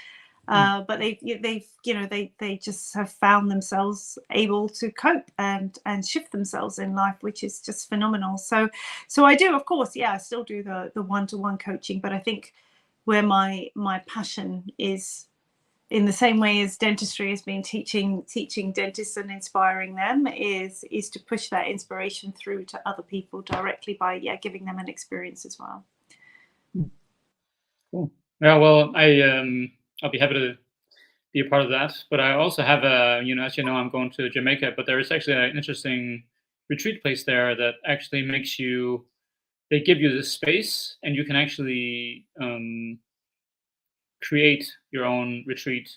Speaker 2: But they just have found themselves able to cope and shift themselves in life, which is just phenomenal. So I do, of course, I still do the one-to-one coaching, but I think where my passion is, in the same way as dentistry has been teaching dentists and inspiring them, is to push that inspiration through to other people directly by giving them an experience as well.
Speaker 1: Cool. Yeah, well, I'll be happy to be a part of that. But I also have as I'm going to Jamaica, but there is actually an interesting retreat place there that actually they give you this space, and you can actually create your own retreat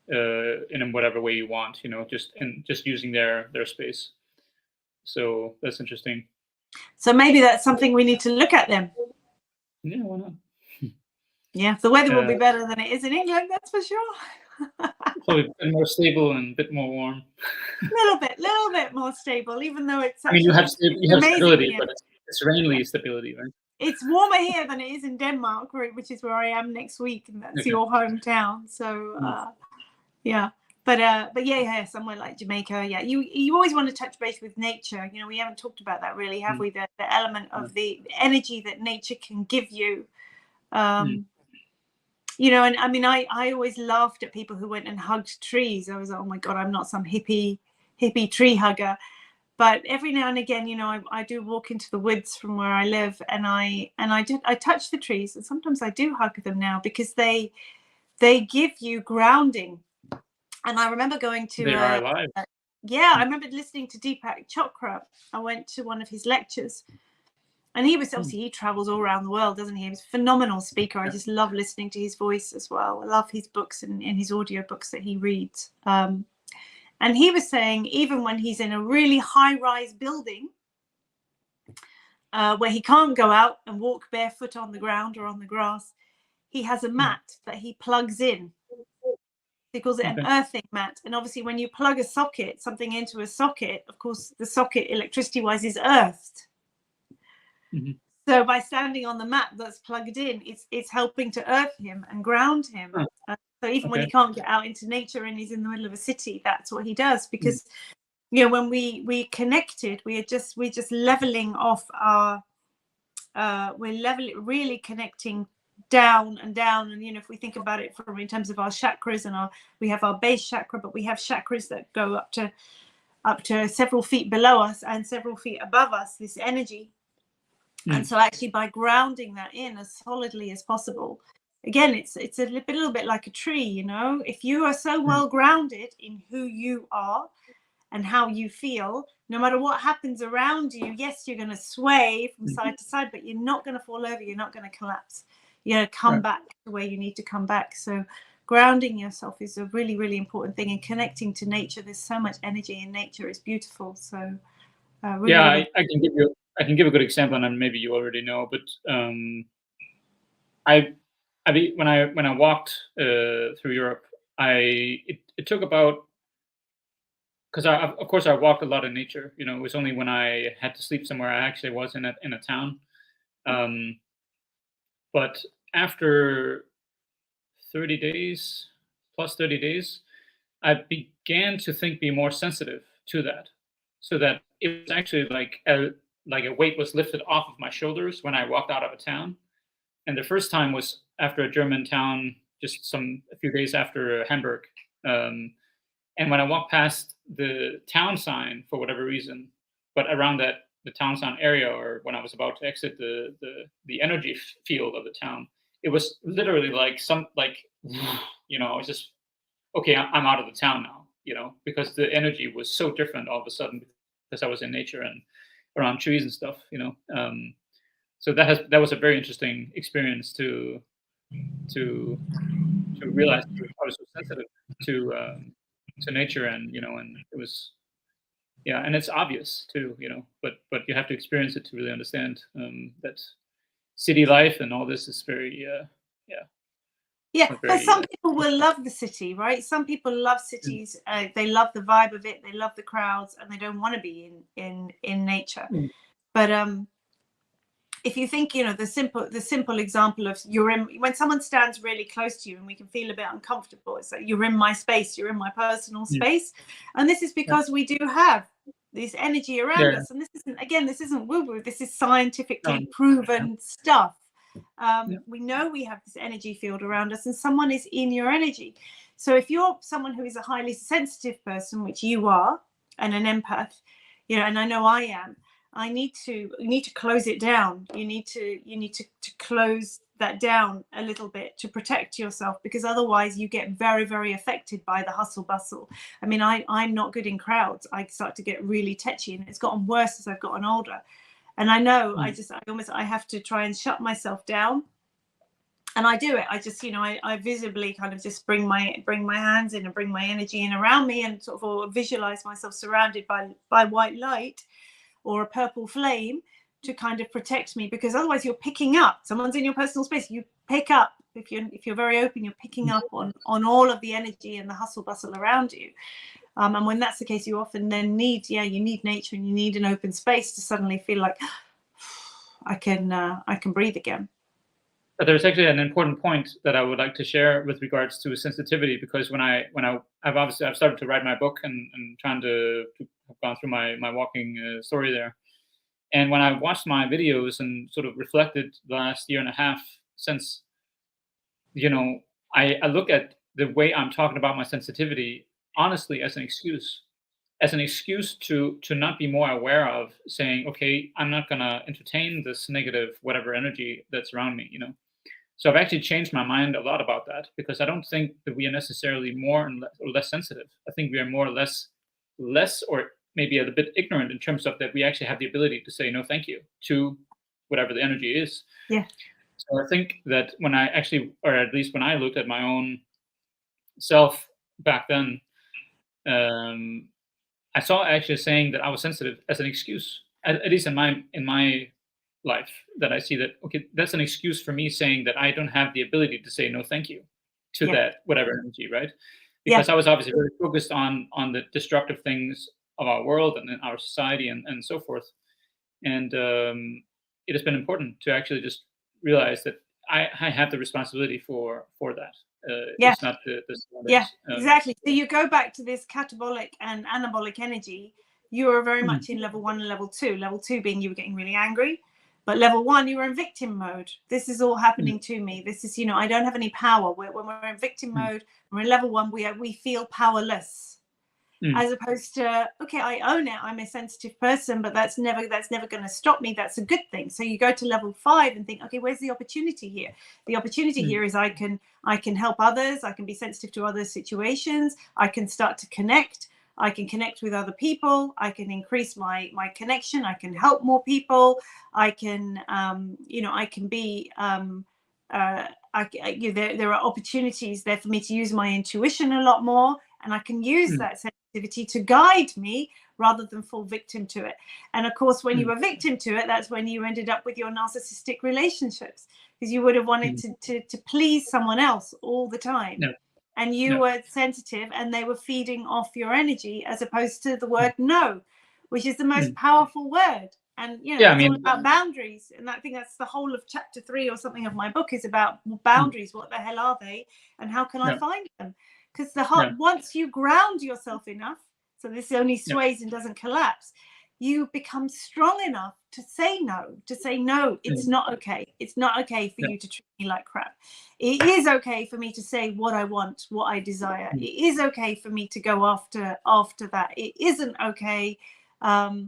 Speaker 1: in whatever way you want, just using their space. So that's interesting.
Speaker 2: So maybe that's something we need to look at then.
Speaker 1: Yeah, why not?
Speaker 2: Yeah, the weather will be better than it is in England, that's for sure.
Speaker 1: Probably a bit more stable and a bit more warm.
Speaker 2: little bit more stable, even though it's.
Speaker 1: I mean, you have stability, but it's rainly stability, right?
Speaker 2: It's warmer here than it is in Denmark, which is where I am next week, and that's your hometown. So Yeah. But yeah, somewhere like Jamaica, yeah, you always want to touch base with nature. You know, we haven't talked about that really, have we? The element of the energy that nature can give you. You know, and I mean, I always laughed at people who went and hugged trees. I was like, oh my God, I'm not some hippie tree hugger. But every now and again, you know, I do walk into the woods from where I live, and I touch the trees, and sometimes I do hug them now because they give you grounding. And I remember going to
Speaker 1: They are alive.
Speaker 2: yeah, I remember listening to Deepak Chopra. I went to one of his lectures, and he was obviously, he travels all around the world, doesn't he? He's a phenomenal speaker. I just love listening to his voice as well. I love his books and his audio books that he reads. And he was saying, even when he's in a really high-rise building where he can't go out and walk barefoot on the ground or on the grass, he has a mat that he plugs in. He calls it an earthing mat. And obviously when you plug a socket, something into a socket, of course, the socket electricity-wise is earthed. So by standing on the mat that's plugged in, it's helping to earth him and ground him. So even when he can't get out into nature and he's in the middle of a city, that's what he does. Because, you know, when we connected, we're just leveling off our, really connecting down and down. And you know, if we think about it from in terms of our chakras, and we have our base chakra, but we have chakras that go up to several feet below us and several feet above us, this energy. And so actually by grounding that in as solidly as possible, again, it's a little bit like a tree, you know. If you are so well grounded in who you are and how you feel, no matter what happens around you, yes, you're going to sway from side to side, but you're not going to fall over. You're not going to collapse. You're going to come back to where you need to come back. So grounding yourself is a really, really important thing, and connecting to nature. There's so much energy in nature. It's beautiful. So really,
Speaker 1: yeah,
Speaker 2: really
Speaker 1: I can give a good example, and maybe you already know, but when I walked through Europe, it took about, because of course I walked a lot in nature. You know, it was only when I had to sleep somewhere I actually was in a town. But after 30 days, plus 30 days, I began to be more sensitive to that, so that it was actually like a weight was lifted off of my shoulders when I walked out of a town. And the first time was after a German town, just a few days after Hamburg. And when I walked past the town sign for whatever reason, but around the town sign area, or when I was about to exit the energy field of the town, it was literally like you know, I was just, okay, I'm out of the town now, you know, because the energy was so different all of a sudden, because I was in nature and around trees and stuff, you know. So that was a very interesting experience to realize I was so sensitive to nature, and you know, and it was, yeah, and it's obvious too, you know, but you have to experience it to really understand that city life and all this is very
Speaker 2: but some people will love the city, right? Some people love cities. They love the vibe of it. They love the crowds, and they don't want to be in nature. But if you think, you know, the simple example of when someone stands really close to you and we can feel a bit uncomfortable, it's like, you're in my space, you're in my personal space. And this is because we do have this energy around us. And this isn't woo-woo. This is scientifically proven stuff. We know we have this energy field around us, and someone is in your energy. So if you're someone who is a highly sensitive person, which you are, and an empath, you know, and I know I am, you need to close it down. You need to close that down a little bit to protect yourself, because otherwise you get very, very affected by the hustle bustle. I mean, I'm not good in crowds. I start to get really tetchy, and it's gotten worse as I've gotten older. And I know I have to try and shut myself down. And I do it. I just, you know, I visibly kind of just bring my hands in and bring my energy in around me, and sort of visualize myself surrounded by white light or a purple flame to kind of protect me, because otherwise you're picking up. Someone's in your personal space, you pick up. If you're very open, you're picking up on all of the energy and the hustle bustle around you. And when that's the case, you often then need nature, and you need an open space to suddenly feel like I can breathe again.
Speaker 1: there's actually an important point that I would like to share with regards to sensitivity, because I've started to write my book and trying to have gone through my walking story there. And when I watched my videos and sort of reflected the last year and a half since, I look at the way I'm talking about my sensitivity honestly as an excuse to not be more aware of saying, okay, I'm not gonna entertain this negative whatever energy that's around me. So I've actually changed my mind a lot about that, because I don't think that we are necessarily more or less sensitive. I think we are more or less or maybe a bit ignorant in terms of that we actually have the ability to say no thank you to whatever the energy is.
Speaker 2: Yeah.
Speaker 1: So I think that when I actually, or at least when I looked at my own self back then, I saw actually saying that I was sensitive as an excuse, at least in my life, that I see that, okay, that's an excuse for me saying that I don't have the ability to say no thank you to that whatever energy, right? Because I was obviously very focused on the destructive things of our world and our society and so forth. And it has been important to actually just realize that I have the responsibility for that. It's not the
Speaker 2: exactly. So you go back to this catabolic and anabolic energy. You are very much in level 1 and level 2. Level 2 being you were getting really angry, but level 1 you were in victim mode. This is all happening to me. This is, I don't have any power. When we're in victim mode, we're in level 1. We feel powerless. As opposed to, okay, I own it. I'm a sensitive person, but that's never going to stop me. That's a good thing. So you go to level 5 and think, okay, where's the opportunity here? The opportunity here is I can help others. I can be sensitive to other situations. I can start to connect. I can connect with other people. I can increase my connection. I can help more people. I can, I can be. There are opportunities there for me to use my intuition a lot more, and I can use that sensitivity to guide me rather than fall victim to it. And of course, when you were victim to it, that's when you ended up with your narcissistic relationships, because you would have wanted to please someone else all the time. And you were sensitive, and they were feeding off your energy, as opposed to the word no, which is the most powerful word. And it's all about boundaries. And I think that's the whole of chapter 3 or something of my book, is about boundaries. What the hell are they, and how can I find them? Because once you ground yourself enough, so this only sways and doesn't collapse, you become strong enough to say no. It's not okay. It's not okay for you to treat me like crap. It is okay for me to say what I want, what I desire. It is okay for me to go after that. It isn't okay for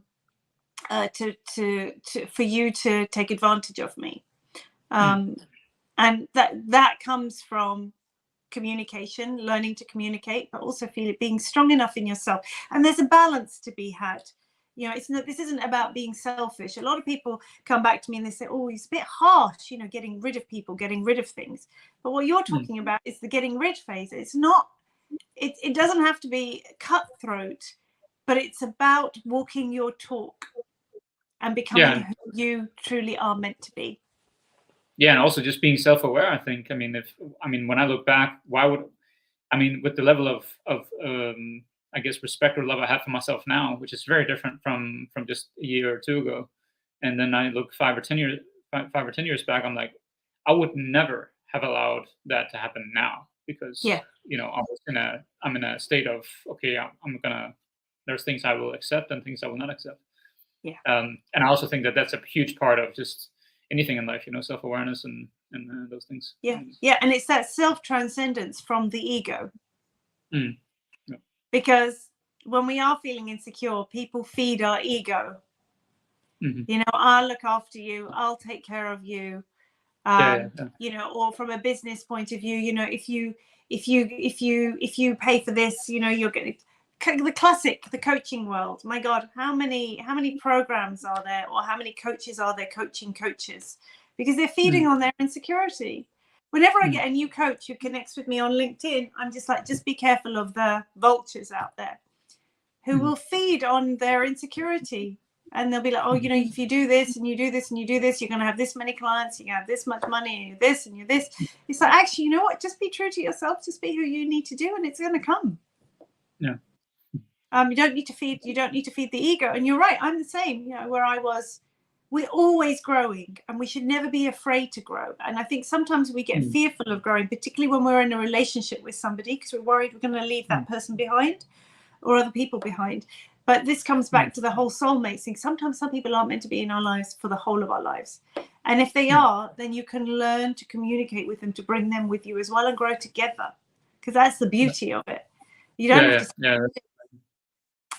Speaker 2: you to take advantage of me. And that comes from communication, learning to communicate, but also being strong enough in yourself. And there's a balance to be had. This isn't about being selfish. A lot of people come back to me and they say, oh, it's a bit harsh, getting rid of people, getting rid of things. But what you're talking about is the getting rid phase. It's not, it doesn't have to be cutthroat, but it's about walking your talk and becoming who you truly are meant to be.
Speaker 1: Yeah, and also just being self-aware, I think. When I look back, with the level of I guess respect or love I have for myself now, which is very different from just a year or two ago, and then I look 5 or 10 years back, I'm like, I would never have allowed that to happen now, because I'm in a state of, okay, there's things I will accept and things I will not accept. And I also think that that's a huge part of just anything in life, self-awareness and those things.
Speaker 2: And it's that self-transcendence from the ego. Because when we are feeling insecure, people feed our ego. I'll look after you, I'll take care of you. Or from a business point of view, if you pay for this, you're getting the coaching world. My God, how many programs are there, or how many coaches are there coaching coaches? Because they're feeding on their insecurity. Whenever I get a new coach who connects with me on LinkedIn, I'm just like, just be careful of the vultures out there who will feed on their insecurity. And they'll be like, oh, if you do this and you do this and you do this, you're going to have this many clients, you're going to have this much money, and you're this and you're this. It's like, actually, you know what? Just be true to yourself. Just be who you need to do, and it's going to come. You don't need to feed the ego. And you're right, I'm the same. Where I was we're always growing, and we should never be afraid to grow. And I think sometimes we get fearful of growing, particularly when we're in a relationship with somebody, because we're worried we're going to leave that person behind or other people behind. But this comes back to the whole soulmate thing. Sometimes some people aren't meant to be in our lives for the whole of our lives. And if they are, then you can learn to communicate with them, to bring them with you as well, and grow together. Because that's the beauty of it. You don't have to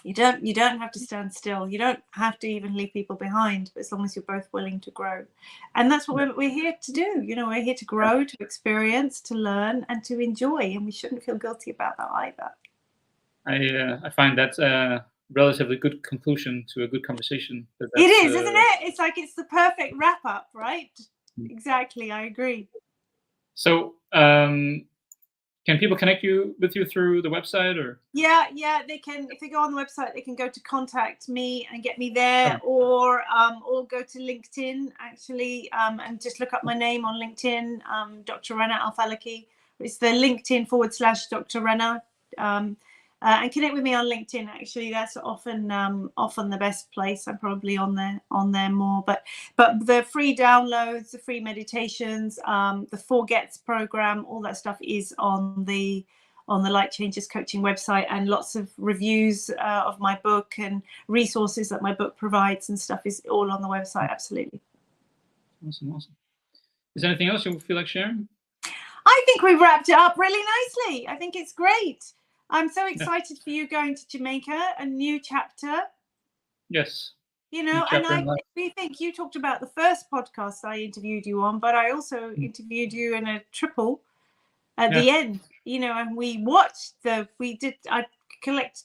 Speaker 2: you don't have to stand still. You don't have to even leave people behind, but as long as you're both willing to grow. And that's what we're here to do. You know, we're here to grow, to experience, to learn, and to enjoy. And we shouldn't feel guilty about that either.
Speaker 1: I find that's a relatively good conclusion to a good conversation.
Speaker 2: It is, isn't it? It's like it's the perfect wrap up, right? Exactly. I agree.
Speaker 1: So, can people connect with you through the website, or?
Speaker 2: Yeah, they can. If they go on the website, they can go to contact me and get me there, or go to LinkedIn actually, and just look up my name on LinkedIn, Dr. Rana Al-Falaki. It's the LinkedIn /Dr. Rana, and connect with me on LinkedIn. Actually, that's often the best place. I'm probably on there more, but the free downloads, the free meditations, the 4 Gets program, all that stuff is on the Light Changes Coaching website, and lots of reviews of my book and resources that my book provides and stuff is all on the website. Absolutely.
Speaker 1: Awesome. Is there anything else you feel like sharing?
Speaker 2: I think we've wrapped it up really nicely. I think it's great. I'm so excited for you going to Jamaica, a new chapter.
Speaker 1: Yes.
Speaker 2: You know, and we think you talked about the first podcast I interviewed you on, but I also interviewed you in a triple at the end, you know, and we watched I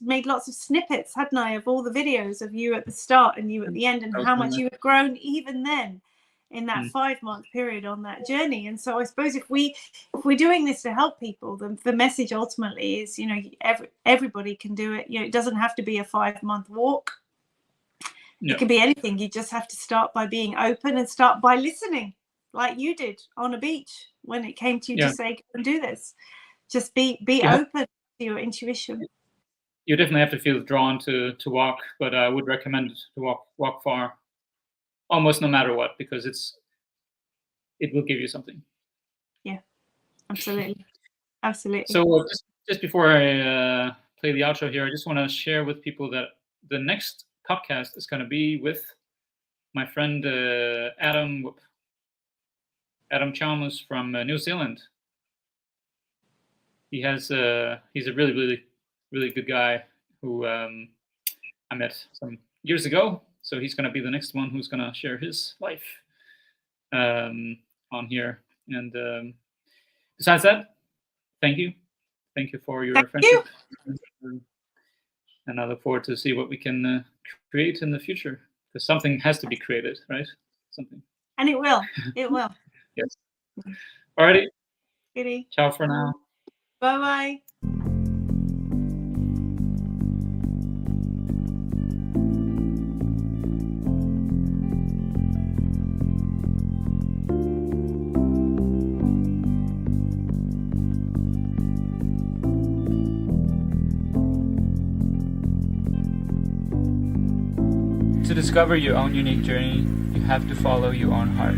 Speaker 2: made lots of snippets, hadn't I, of all the videos of you at the start and you at the end, and how much you had grown even then in that 5-month period on that journey. And so I suppose if we're doing this to help people, the message ultimately is, you know, everybody can do it. You know, it doesn't have to be a 5-month walk. It can be anything. You just have to start by being open and start by listening, like you did on a beach when it came to you to say, go and do this. Just be open to your intuition.
Speaker 1: You definitely have to feel drawn to walk, but I would recommend to walk far, almost no matter what, because it will give you something. Yeah,
Speaker 2: absolutely.
Speaker 1: So just before I play the outro here, I just want to share with people that the next podcast is going to be with my friend Adam Chalmers from New Zealand. He's a really, really, really good guy who I met some years ago. So he's going to be the next one who's going to share his life on here. And besides that, thank you for your friendship. And I look forward to see what we can create in the future, because something has to be created, right? Something.
Speaker 2: And it will.
Speaker 1: Yes. Alrighty.
Speaker 2: Kitty.
Speaker 1: Ciao for now.
Speaker 2: Bye-bye.
Speaker 3: To discover your own unique journey, you have to follow your own heart.